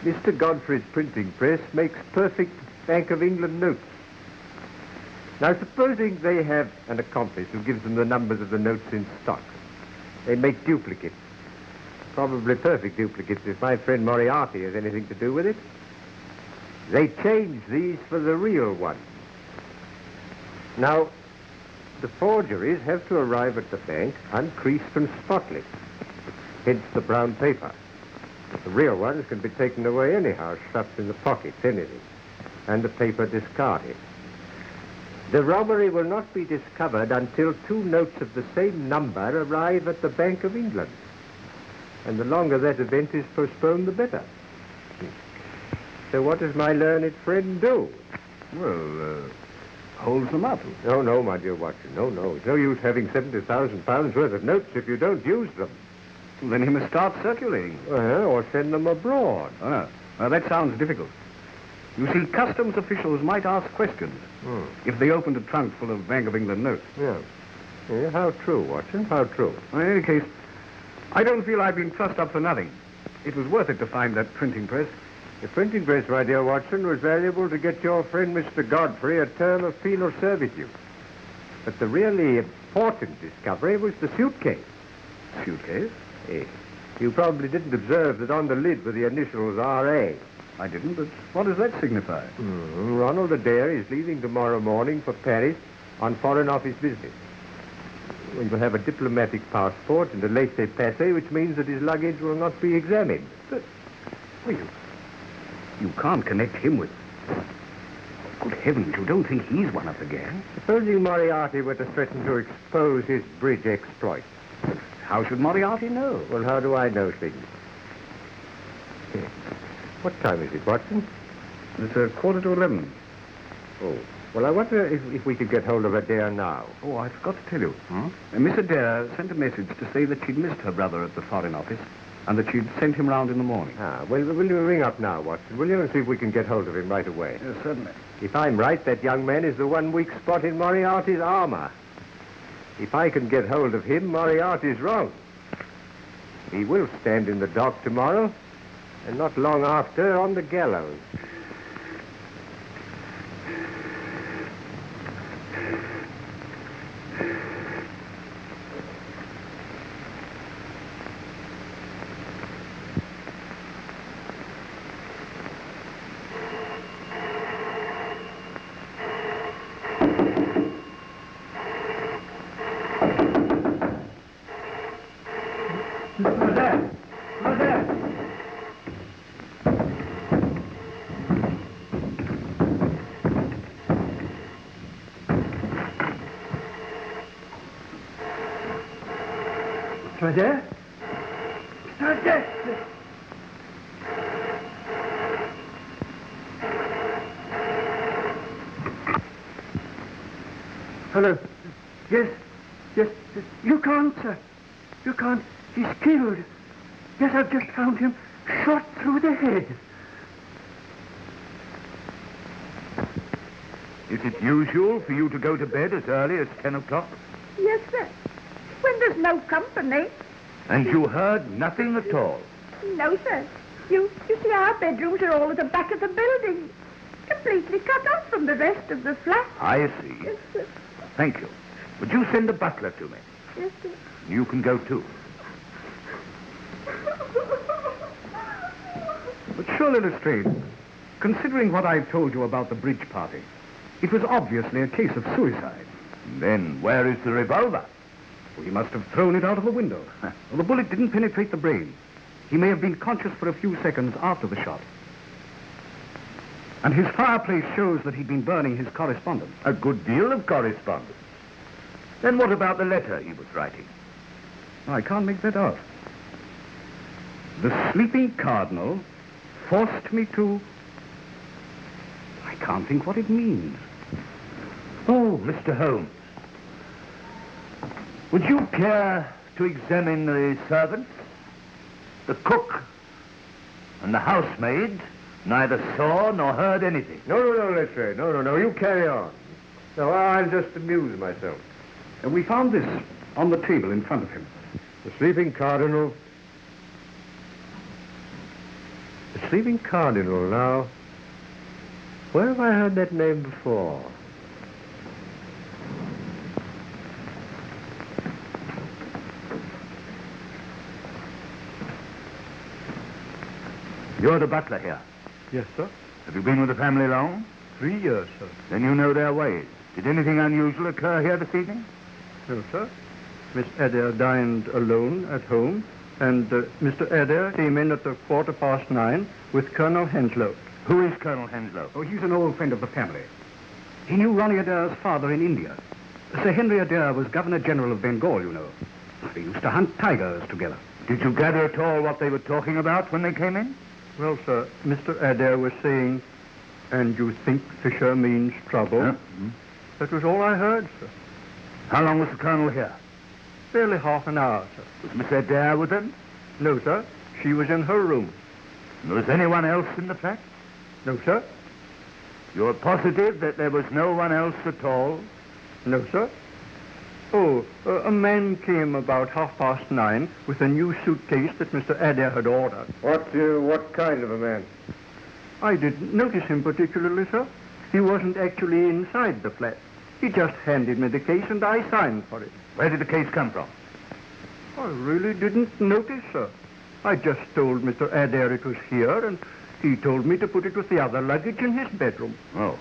Mr. Godfrey's printing press makes perfect Bank of England notes. Now, supposing they have an accomplice who gives them the numbers of the notes in stock. They make duplicates. Probably perfect duplicates if my friend Moriarty has anything to do with it. They change these for the real ones. Now, the forgeries have to arrive at the bank uncreased and spotless. Hence the brown paper. But the real ones can be taken away anyhow, stuffed in the pockets, anything. And the paper discarded. The robbery will not be discovered until 2 notes of the same number arrive at the Bank of England. And the longer that event is postponed, the better. So what does my learned friend do? Well, holds them up. No, my dear Watson, no. It's no use having £70,000 worth of notes if you don't use them. Well, then he must start circulating. Or send them abroad. Oh, no. Well, that sounds difficult. You see, customs officials might ask questions if they opened a trunk full of Bank of England notes. Yeah, how true, Watson, how true. Well, in any case, I don't feel I've been trussed up for nothing. It was worth it to find that printing press. The printing press, my dear Watson, was valuable to get your friend Mr. Godfrey a term of penal servitude. But the really important discovery was the suitcase. Suitcase? Yes. You probably didn't observe that on the lid were the initials R.A. I didn't, but what does that signify? Ronald Adair is leaving tomorrow morning for Paris on Foreign Office business. He will have a diplomatic passport and a laissez-passer, which means that his luggage will not be examined. But, well, you can't connect him with... Good heavens, you don't think he's one of the gang? Supposing Moriarty were to threaten to expose his bridge exploits. How should Moriarty know? Well, how do I know things? What time is it, Watson? It's 11:15. Oh, well, I wonder if we could get hold of Adair now. Oh, I forgot to tell you. Miss Adair sent a message to say that she'd missed her brother at the Foreign Office and that she'd sent him round in the morning. Well, will you ring up now, Watson, will you, and see if we can get hold of him right away? Yes, certainly. If I'm right, that young man is the one weak spot in Moriarty's armor. If I can get hold of him, Moriarty's wrong. He will stand in the dock tomorrow, and not long after on the gallows. Mr. Adair? Mr. Adair! Hello. Yes. You can't, sir. You can't. He's killed. Yes, I've just found him shot through the head. Is it usual for you to go to bed as early as 10 o'clock? Yes, sir. When there's no company. And you heard nothing at all? No, sir. You see, our bedrooms are all at the back of the building. Completely cut off from the rest of the flat. I see. Yes, sir. Thank you. Would you send a butler to me? Yes, sir. You can go too. But surely, Lestrade, considering what I've told you about the bridge party, it was obviously a case of suicide. Then where is the revolver? Well, he must have thrown it out of the window. Well, the bullet didn't penetrate the brain. He may have been conscious for a few seconds after the shot. And his fireplace shows that he'd been burning his correspondence. A good deal of correspondence. Then what about the letter he was writing? I can't make that out. The sleeping Cardinal forced me to... I can't think what it means. Oh, Mr. Holmes. Would you care to examine the servants? The cook and the housemaid neither saw nor heard anything. No, Lestrade. No. You carry on. No, I'll just amuse myself. We found this on the table in front of him. The sleeping Cardinal. The sleeping Cardinal, now. Where have I heard that name before? You're the butler here. Yes, sir. Have you been with the family long? 3 years, sir. Then you know their ways. Did anything unusual occur here this evening? No, sir. Miss Adair dined alone at home, and Mr. Adair came in at 9:15 with Colonel Henslow. Who is Colonel Henslow? Oh, he's an old friend of the family. He knew Ronnie Adair's father in India. Sir Henry Adair was Governor General of Bengal, you know. They used to hunt tigers together. Did you gather at all what they were talking about when they came in? Well, sir, Mr. Adair was saying, "And you think Fisher means trouble?" Huh? That was all I heard, sir. How long was the Colonel here? Barely half an hour, sir. Was Miss Adair with him? No, sir. She was in her room. Was anyone else in the flat? No, sir. You're positive that there was no one else at all? No, sir. Oh, a man came about 9:30 with a new suitcase that Mr. Adair had ordered. What kind of a man? I didn't notice him particularly, sir. He wasn't actually inside the flat. He just handed me the case and I signed for it. Where did the case come from? I really didn't notice, sir. I just told Mr. Adair it was here, and He told me to put it with the other luggage in his bedroom. Oh.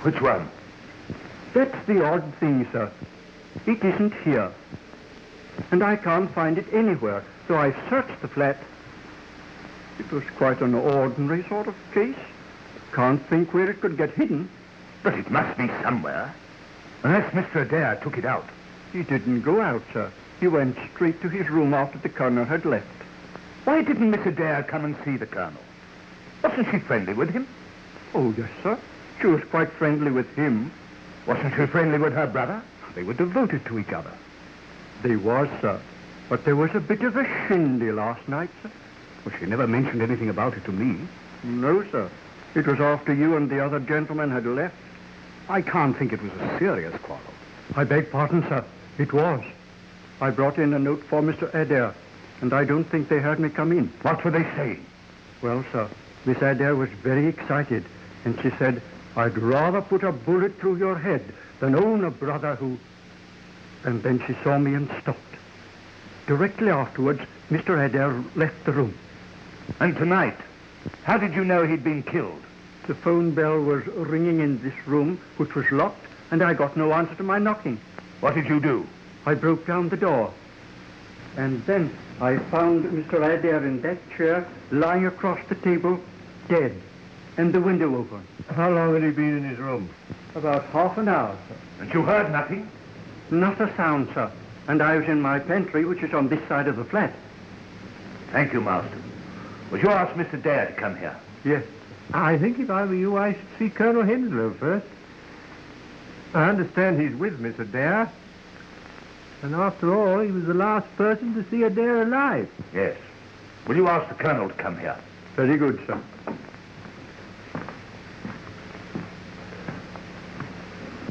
Which one? That's the odd thing, sir. It isn't here. And I can't find it anywhere, so I searched the flat. It was quite an ordinary sort of case. Can't think where it could get hidden. But it must be somewhere. Unless Mr. Adair took it out. He didn't go out, sir. He went straight to his room after the Colonel had left. Why didn't Miss Adair come and see the Colonel? Wasn't she friendly with him? Oh, yes, sir. She was quite friendly with him. Wasn't she friendly with her brother? They were devoted to each other. They was, sir. But there was a bit of a shindy last night, sir. Well, she never mentioned anything about it to me. No, sir. It was after you and the other gentleman had left. I can't think it was a serious quarrel. I beg pardon, sir. It was. I brought in a note for Mr. Adair, and I don't think they heard me come in. What were they saying? Well, sir, Miss Adair was very excited, and she said, I'd rather put a bullet through your head than own a brother who... And then she saw me and stopped. Directly afterwards, Mr. Adair left the room. And tonight, how did you know he'd been killed? The phone bell was ringing in this room, which was locked, and I got no answer to my knocking. What did you do? I broke down the door. And then I found Mr. Adair in that chair, lying across the table, dead, and the window open. How long had he been in his room? About half an hour, sir. And you heard nothing? Not a sound, sir. And I was in my pantry, which is on this side of the flat. Thank you, Marston. Would you ask Mr. Dare to come here? Yes. I think if I were you, I should see Colonel Henslow first. I understand he's with Miss Adair. And after all, he was the last person to see Adair alive. Yes. Will you ask the Colonel to come here? Very good, sir.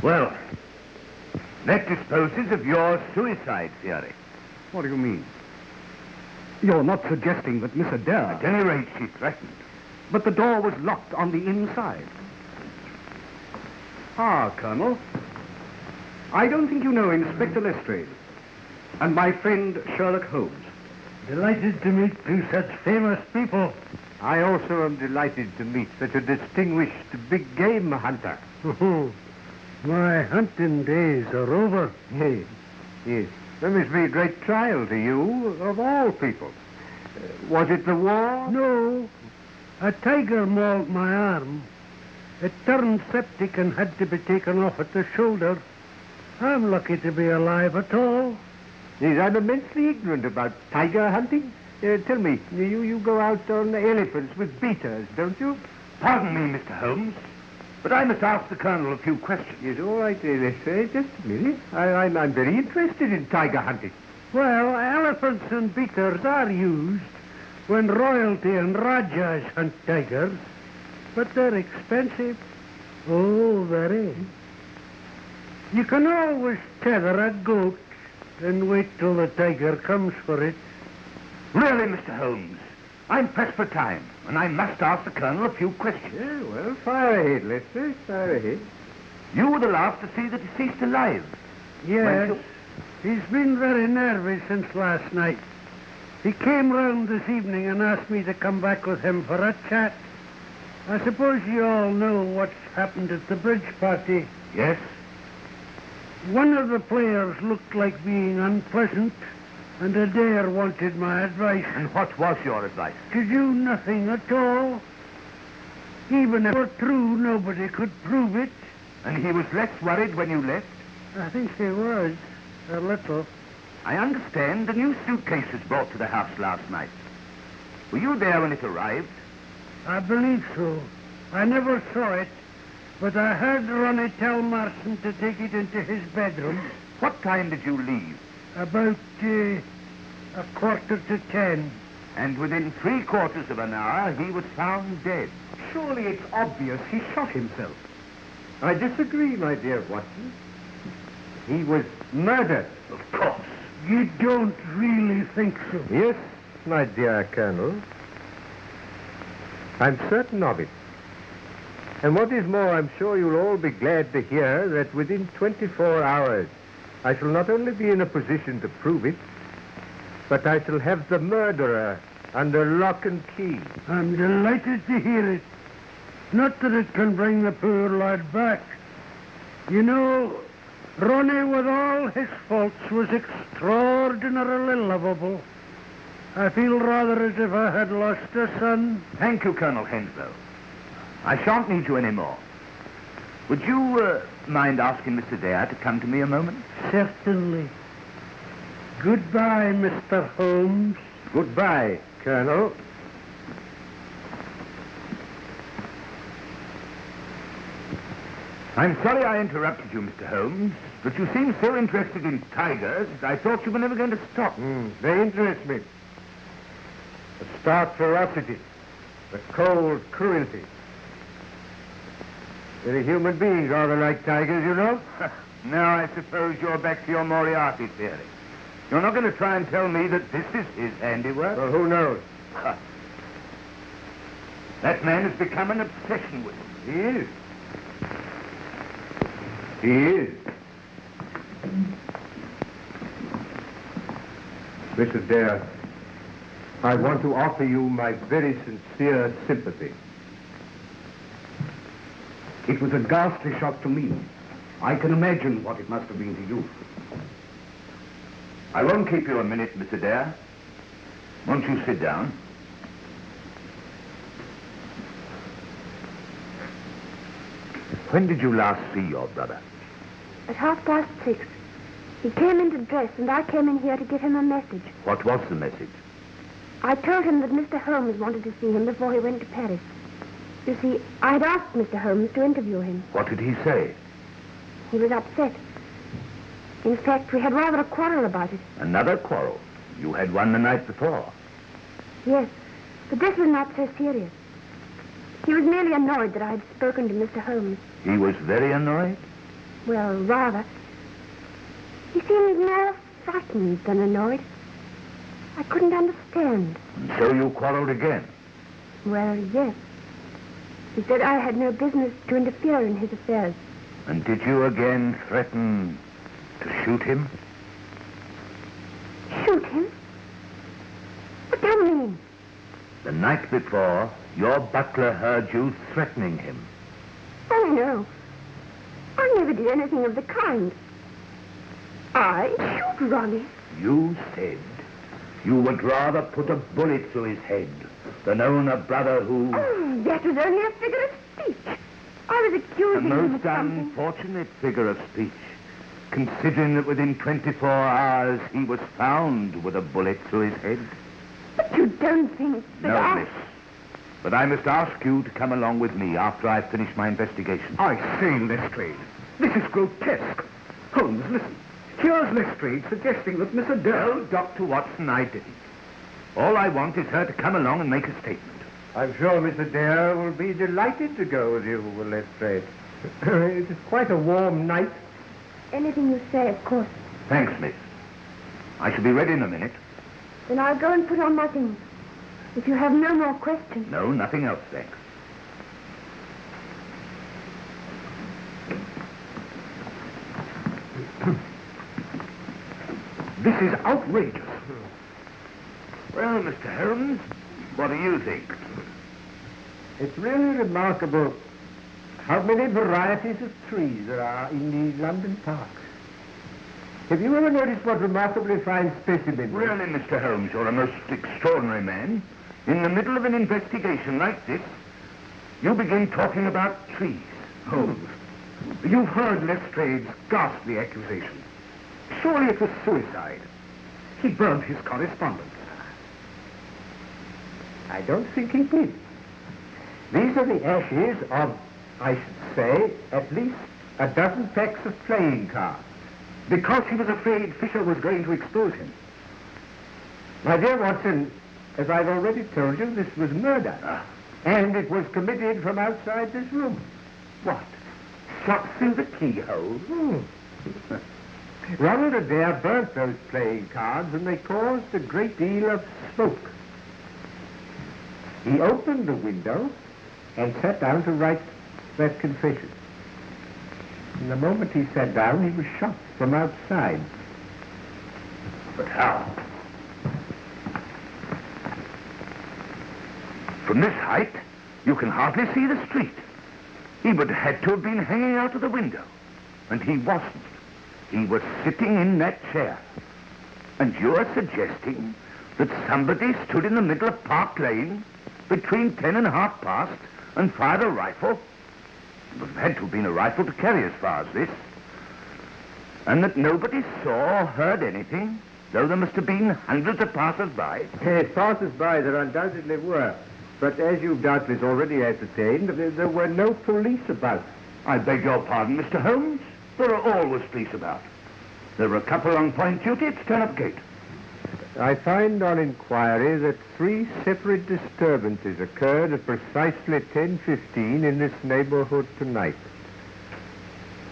Well, that disposes of your suicide theory. What do you mean? You're not suggesting that Miss Adair... At any rate, she threatened. But the door was locked on the inside. Ah, Colonel. I don't think you know Inspector Lestrade and my friend Sherlock Holmes. Delighted to meet two such famous people. I also am delighted to meet such a distinguished big game hunter. My hunting days are over. Yes, yes. There must be a great trial to you, of all people. Was it the war? No, a tiger mauled my arm. It turned septic and had to be taken off at the shoulder. I'm lucky to be alive at all. Yes, I'm immensely ignorant about tiger hunting. Tell me, you go out on elephants with beaters, don't you? Pardon me, Mr. Holmes, but I must ask the Colonel a few questions. Yes, all right, let's say, just a minute. I'm very interested in tiger hunting. Well, elephants and beaters are used when royalty and rajas hunt tigers, but they're expensive. Oh, very. You can always tether a goat and wait till the tiger comes for it. Really, Mr. Holmes, I'm pressed for time, and I must ask the Colonel a few questions. Yeah, well, fire ahead, Lester, fire ahead. You were the last to see the deceased alive. Yes, he's been very nervous since last night. He came round this evening and asked me to come back with him for a chat. I suppose you all know what's happened at the bridge party. Yes? One of the players looked like being unpleasant, and Adair wanted my advice. And what was your advice? To do nothing at all. Even if it were true, nobody could prove it. And he was less worried when you left? I think he was, a little. I understand a new suitcase was brought to the house last night. Were you there when it arrived? I believe so. I never saw it, but I heard Ronnie tell Marston to take it into his bedroom. What time did you leave? About 9:45. And within 3/4 of an hour, he was found dead. Surely it's obvious he shot himself. I disagree, my dear Watson. He was murdered. Of course. You don't really think so? Yes, my dear Colonel. I'm certain of it. And what is more, I'm sure you'll all be glad to hear that within 24 hours, I shall not only be in a position to prove it, But I shall have the murderer under lock and key. I'm delighted to hear it. Not that it can bring the poor lad back. You know, Ronnie, with all his faults, was extraordinarily lovable. I feel rather as if I had lost a son. Thank you, Colonel Henslow. I shan't need you anymore. Would you mind asking Mr. Dare to come to me a moment? Certainly. Goodbye, Mr. Holmes. Goodbye, Colonel. I'm sorry I interrupted you, Mr. Holmes, but you seem so interested in tigers, I thought you were never going to stop. They interest me. The stark ferocity, the cold cruelty. Very human beings are like tigers, you know. Now I suppose you're back to your Moriarty theory. You're not going to try and tell me that this is his handiwork? Well, who knows? That man has become an obsession with him. He is. He is. Mr. Dare, I want to offer you my very sincere sympathy. It was a ghastly shock to me. I can imagine what it must have been to you. I won't keep you a minute, Mr. Dare. Won't you sit down? When did you last see your brother? At 6:30. He came in to dress, and I came in here to give him a message. What was the message? I told him that Mr. Holmes wanted to see him before he went to Paris. You see, I'd asked Mr. Holmes to interview him. What did he say? He was upset. In fact, we had rather a quarrel about it. Another quarrel? You had one the night before. Yes, but this was not so serious. He was merely annoyed that I had spoken to Mr. Holmes. He was very annoyed? Well, rather. He seemed more frightened than annoyed. I couldn't understand. And so you quarreled again? Well, yes. He said I had no business to interfere in his affairs. And did you again threaten to shoot him? Shoot him? What do you mean? The night before, your butler heard you threatening him. Oh, no. I never did anything of the kind. I shoot Ronnie. You said you would rather put a bullet through his head than own a brother who... Oh, that was only a figure of speech. I was A accusing him of most something. unfortunate figure of speech, considering that within 24 hours he was found with a bullet through his head. But you don't think that No, miss. But I must ask you to come along with me after I've finished my investigation. I say, Lestrade, this is grotesque. Holmes, listen. Here's Lestrade suggesting that Mr. Dare... No, Dr. Watson, I didn't. All I want is her to come along and make a statement. I'm sure Mr. Dare will be delighted to go with you, Lestrade. It is quite a warm night. Anything you say, of course. Thanks, miss. I shall be ready in a minute. Then I'll go and put on my things. If you have no more questions. No, nothing else, thanks. This is outrageous. Well, Mr. Holmes, what do you think? It's really remarkable how many varieties of trees there are in the London parks. Have you ever noticed what remarkably fine specimens? Really, Mr. Holmes, you're a most extraordinary man. In the middle of an investigation like this, you begin talking about trees. Holmes, you've heard Lestrade's ghastly accusation. Surely it was suicide. He burned his correspondence. I don't think he did. These are the ashes of, I should say, at least a dozen packs of playing cards. Because he was afraid Fisher was going to expose him. My dear Watson, as I've already told you, this was murder. And it was committed from outside this room. What? Shot through the keyhole? Ronald Adair burnt those playing cards, and they caused a great deal of smoke. He opened the window and sat down to write that confession. And the moment he sat down, he was shot from outside. But how? From this height, you can hardly see the street. He would have had to have been hanging out of the window. And he wasn't. He was sitting in that chair. And you're suggesting that somebody stood in the middle of Park Lane between 10 and half past and fired a rifle? It would have had to have been a rifle to carry as far as this. And that nobody saw or heard anything, though there must have been hundreds of passers-by. Yes, passers-by there undoubtedly were. But as you've doubtless already ascertained, there were no police about. I beg your pardon, Mr. Holmes. There are always police about. There were a couple on point duty at Turnip Gate. I find on inquiry that 3 separate disturbances occurred at precisely 10:15 in this neighborhood tonight.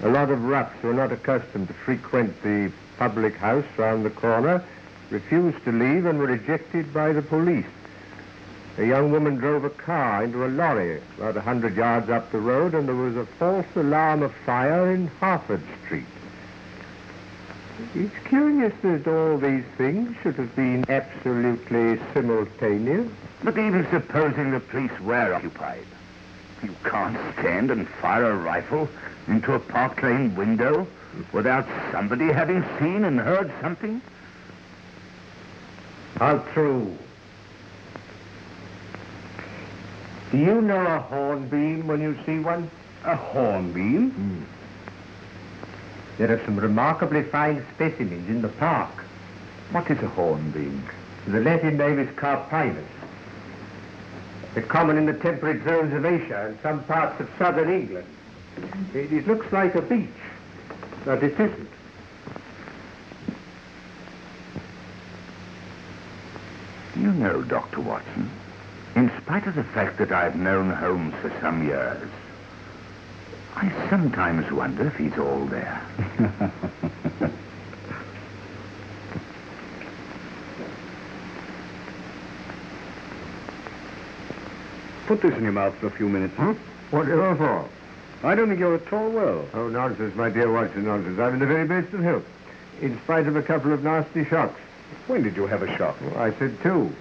A lot of roughs who are not accustomed to frequent the public house round the corner refused to leave and were ejected by the police. A young woman drove a car into a lorry about 100 yards up the road, and there was a false alarm of fire in Harford Street. It's curious that all these things should have been absolutely simultaneous. But even supposing the police were occupied, you can't stand and fire a rifle into a Park Lane window without somebody having seen and heard something. How true. Do you know a hornbeam when you see one? A hornbeam? There are some remarkably fine specimens in the park. What is a hornbeam? The Latin name is carpinus. They're common in the temperate zones of Asia and some parts of southern England. It looks like a beech, but it isn't. Do you know, Dr. Watson, in spite of the fact that I've known Holmes for some years, I sometimes wonder if he's all there. Put this in your mouth for a few minutes. Whatever for? I don't think you're at all well. Oh, nonsense, my dear Watson, nonsense. I'm in the very best of health, in spite of a couple of nasty shocks. When did you have a shock? Well, I said 2.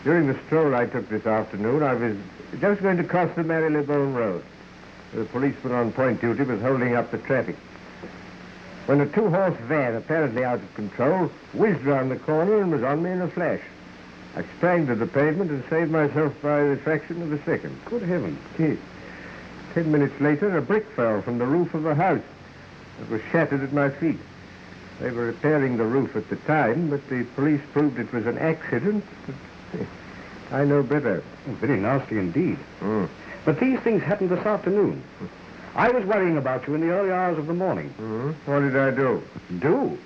During the stroll I took this afternoon, I was just going to cross the Marylebone Road. The policeman on point duty was holding up the traffic, when a 2-horse van, apparently out of control, whizzed round the corner and was on me in a flash. I sprang to the pavement and saved myself by the fraction of a second. Good heavens. Yes. 10 minutes later, a brick fell from the roof of a house. It was shattered at my feet. They were repairing the roof at the time, but the police proved it was an accident. I know better. Oh, very nasty indeed. But these things happened this afternoon. I was worrying about you in the early hours of the morning. What did I do? Do?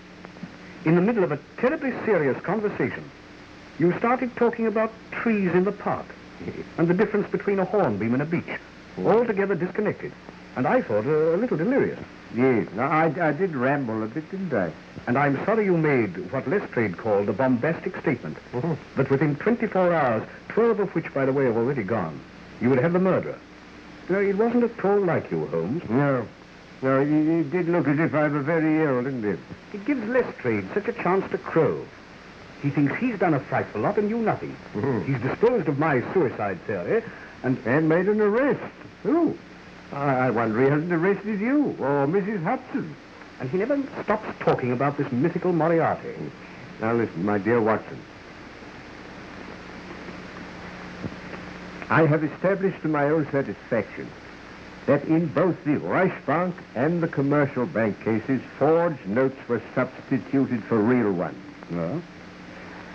In the middle of a terribly serious conversation, you started talking about trees in the park and the difference between a hornbeam and a beech, altogether disconnected. And I thought a little delirious. Yes, I did ramble a bit, didn't I? And I'm sorry you made what Lestrade called a bombastic statement. That within 24 hours, 12 of which, by the way, have already gone, you would have the murderer. No, it wasn't at all like you, Holmes. No, it did look as if I were very ill, didn't it? It gives Lestrade such a chance to crow. He thinks he's done a frightful lot and you nothing. He's disposed of my suicide theory and made an arrest. Who? I wonder he hasn't arrested you or Mrs. Hudson. And he never stops talking about this mythical Moriarty. Now listen, my dear Watson. I have established to my own satisfaction that in both the Reichsbank and the commercial bank cases, forged notes were substituted for real ones. No?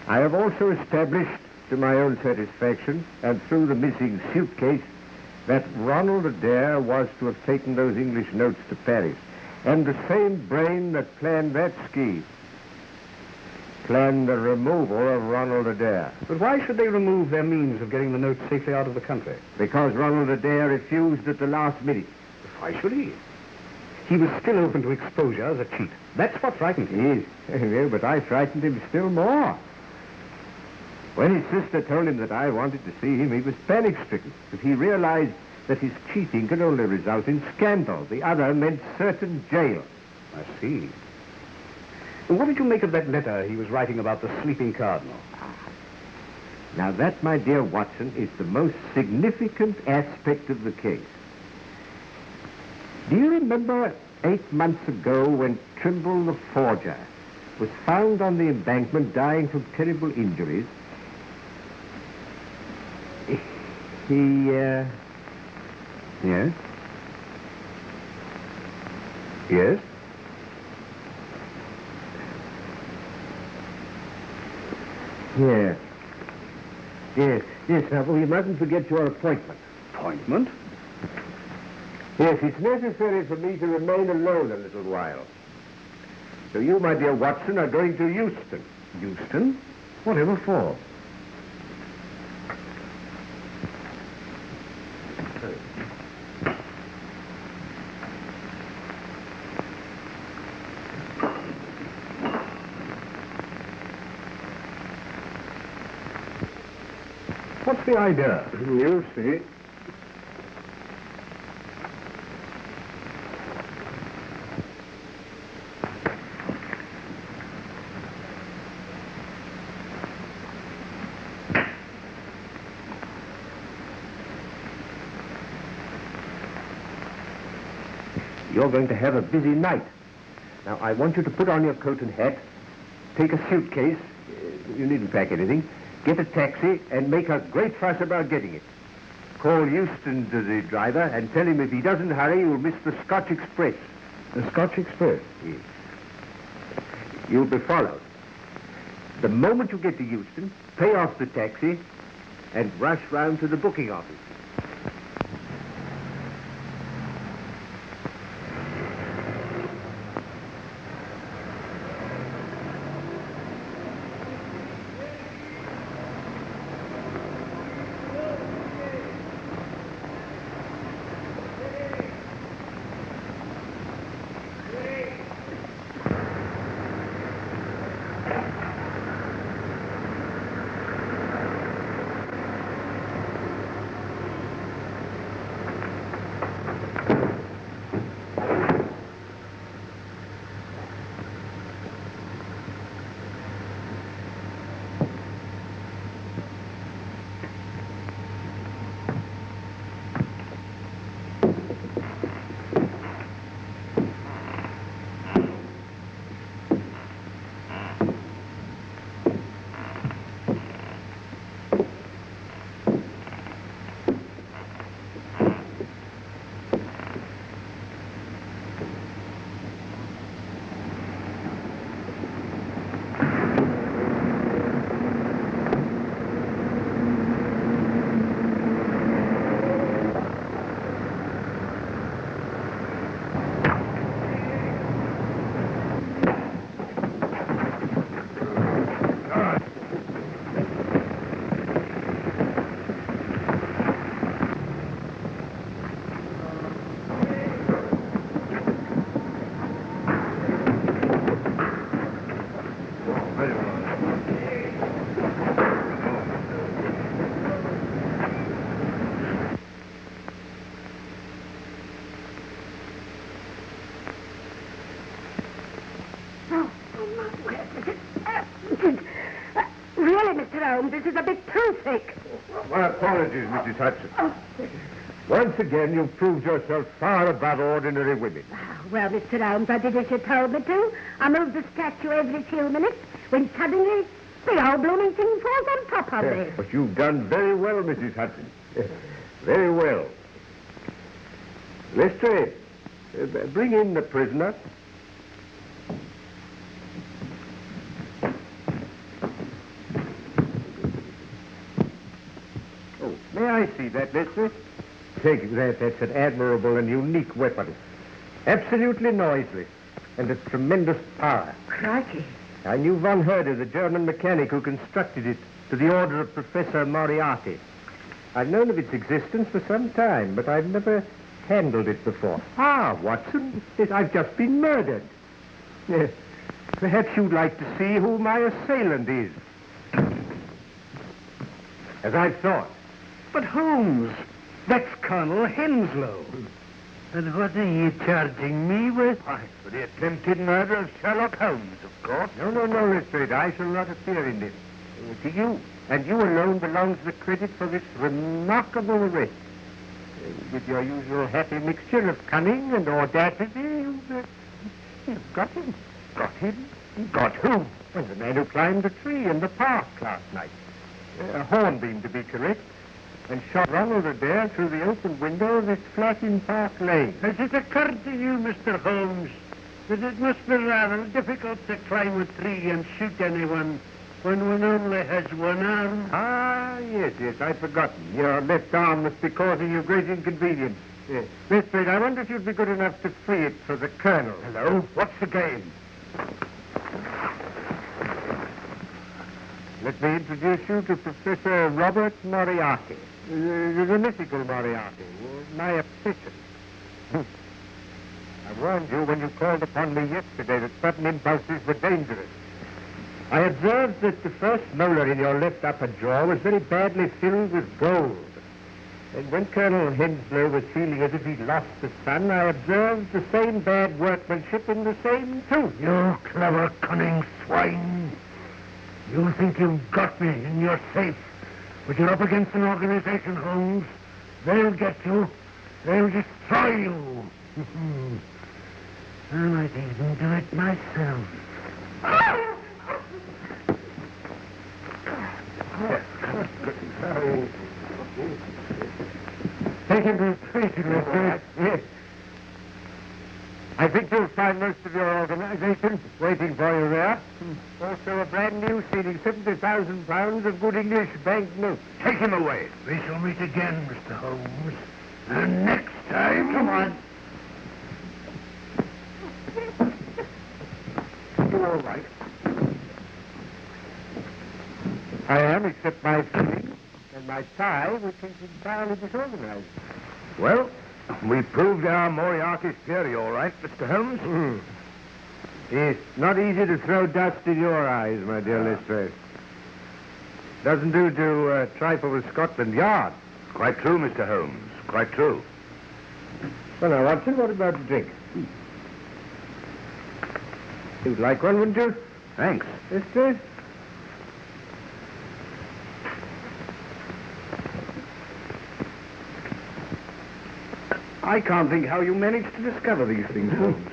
I have also established to my own satisfaction, and through the missing suitcase, that Ronald Adair was to have taken those English notes to Paris. And the same brain that planned that scheme planned the removal of Ronald Adair. But why should they remove their means of getting the notes safely out of the country? Because Ronald Adair refused at the last minute. Why should he? He was still open to exposure as a cheat. That's what frightened him. Yes, but I frightened him still more. When his sister told him that I wanted to see him, he was panic-stricken, because he realized that his cheating could only result in scandal. The other meant certain jail. I see. And what did you make of that letter he was writing about the sleeping Cardinal? Now that, my dear Watson, is the most significant aspect of the case. Do you remember 8 months ago when Trimble the forger was found on the embankment dying from terrible injuries? Yes? Yes? Yes. Now, we mustn't forget your appointment. Appointment? Yes, it's necessary for me to remain alone a little while. So you, my dear Watson, are going to Euston. Euston? Whatever for? What's the idea? You see. You're going to have a busy night. Now, I want you to put on your coat and hat, take a suitcase, you needn't pack anything, get a taxi, and make a great fuss about getting it. Call Euston to the driver and tell him if he doesn't hurry, you'll miss the Scotch Express. The Scotch Express? Yes. You'll be followed. The moment you get to Euston, pay off the taxi and rush round to the booking office. Really, Mr. Holmes, this is a bit too thick. My apologies, Mrs. Hudson. Once again, you've proved yourself far above ordinary women. Well, Mr. Holmes, I did as you told me to. I moved the statue every few minutes when suddenly the whole blooming thing falls on top of me. But you've done very well, Mrs. Hudson. Very well. Lestrade, bring in the prisoner. Oh, may I see that, Lestrade? Take that. That's an admirable and unique weapon. Absolutely noiseless and of tremendous power. Crikey. I knew von Herder, the German mechanic who constructed it, to the order of Professor Moriarty. I've known of its existence for some time, but I've never handled it before. Ah, Watson, I've just been murdered. Perhaps you'd like to see who my assailant is. As I thought. But Holmes, that's Colonel Henslow. And what are you charging me with? Why, for the attempted murder of Sherlock Holmes, of course. No, Lestrade. I shall not appear in this. To you. And you alone belongs the credit for this remarkable arrest. With your usual happy mixture of cunning and audacity, you've got him. Got him? Got who? Well, the man who climbed the tree in the park last night. A hornbeam, to be correct, and shot Ronald Adair through the open window of his flat in Park Lane. Has it occurred to you, Mr. Holmes, that it must be rather difficult to climb a tree and shoot anyone when one only has one arm? Ah, yes, I'd forgotten. Your left arm must be causing you great inconvenience. Yes. Lestrade, I wonder if you'd be good enough to free it for the Colonel. Hello? What's the game? Let me introduce you to Professor Robert Moriarty, the mythical Moriarty, my obsession. I warned you when you called upon me yesterday that sudden impulses were dangerous. I observed that the first molar in your left upper jaw was very badly filled with gold. And when Colonel Henslow was feeling as if he'd lost the sun, I observed the same bad workmanship in the same tooth. You clever, cunning swine. You think you've got me and you're safe, but you're up against an organization, Holmes. They'll get you. They'll destroy you. I might even do it myself. Take him to the station, Lestrade. Yes. I think you'll find most of your organization waiting for you there. Also a brand new sealing £70,000 of good English banknotes. Take him away. We shall meet again, Mr. Holmes. And next time... Come on. You all right? I am, except my feelings and my tie, which is entirely disorganized. Well, we proved our Moriarty's theory, all right, Mr. Holmes. It's not easy to throw dust in your eyes, my dear Lestrade. Doesn't do to trifle with Scotland Yard. Quite true, Mr. Holmes. Quite true. Well, now, Watson, what about the drink? You'd like one, wouldn't you? Thanks. Lestrade? I can't think how you managed to discover these things, Holmes.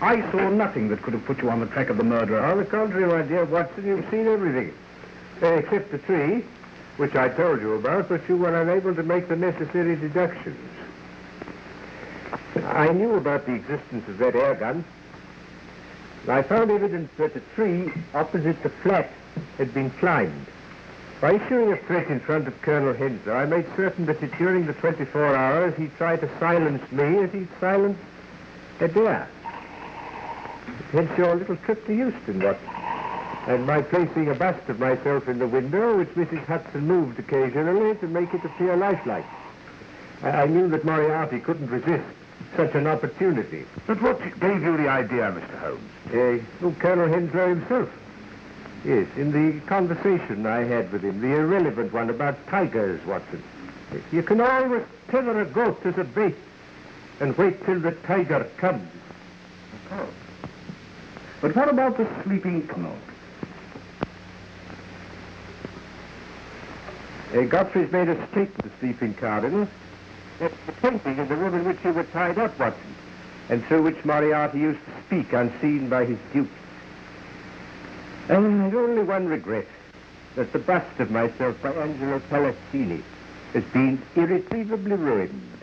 I saw nothing that could have put you on the track of the murderer. On the contrary, my dear Watson, you've seen everything. Except the tree, which I told you about, but you were unable to make the necessary deductions. I knew about the existence of that air gun. I found evidence that the tree opposite the flat had been climbed. By issuing a threat in front of Colonel Henslow, I made certain that during the 24 hours he tried to silence me as he'd silenced Adair. Hence your little trip to Euston, Watson, and my placing a bust of myself in the window, which Mrs. Hudson moved occasionally to make it appear lifelike. I knew that Moriarty couldn't resist such an opportunity. But what gave you the idea, Mr. Holmes? Colonel Henslow himself. Yes, in the conversation I had with him, the irrelevant one about tigers, Watson. You can always tether a goat as a bait and wait till the tiger comes. Oh. But what about the sleeping Cardinal? Godfrey's made a stake to the sleeping Cardinal. That's the painting in the room in which you were tied up, Watson, and through which Moriarty used to speak unseen by his dupe. And I've only one regret, that the bust of myself by Angelo Palazzini has been irretrievably ruined.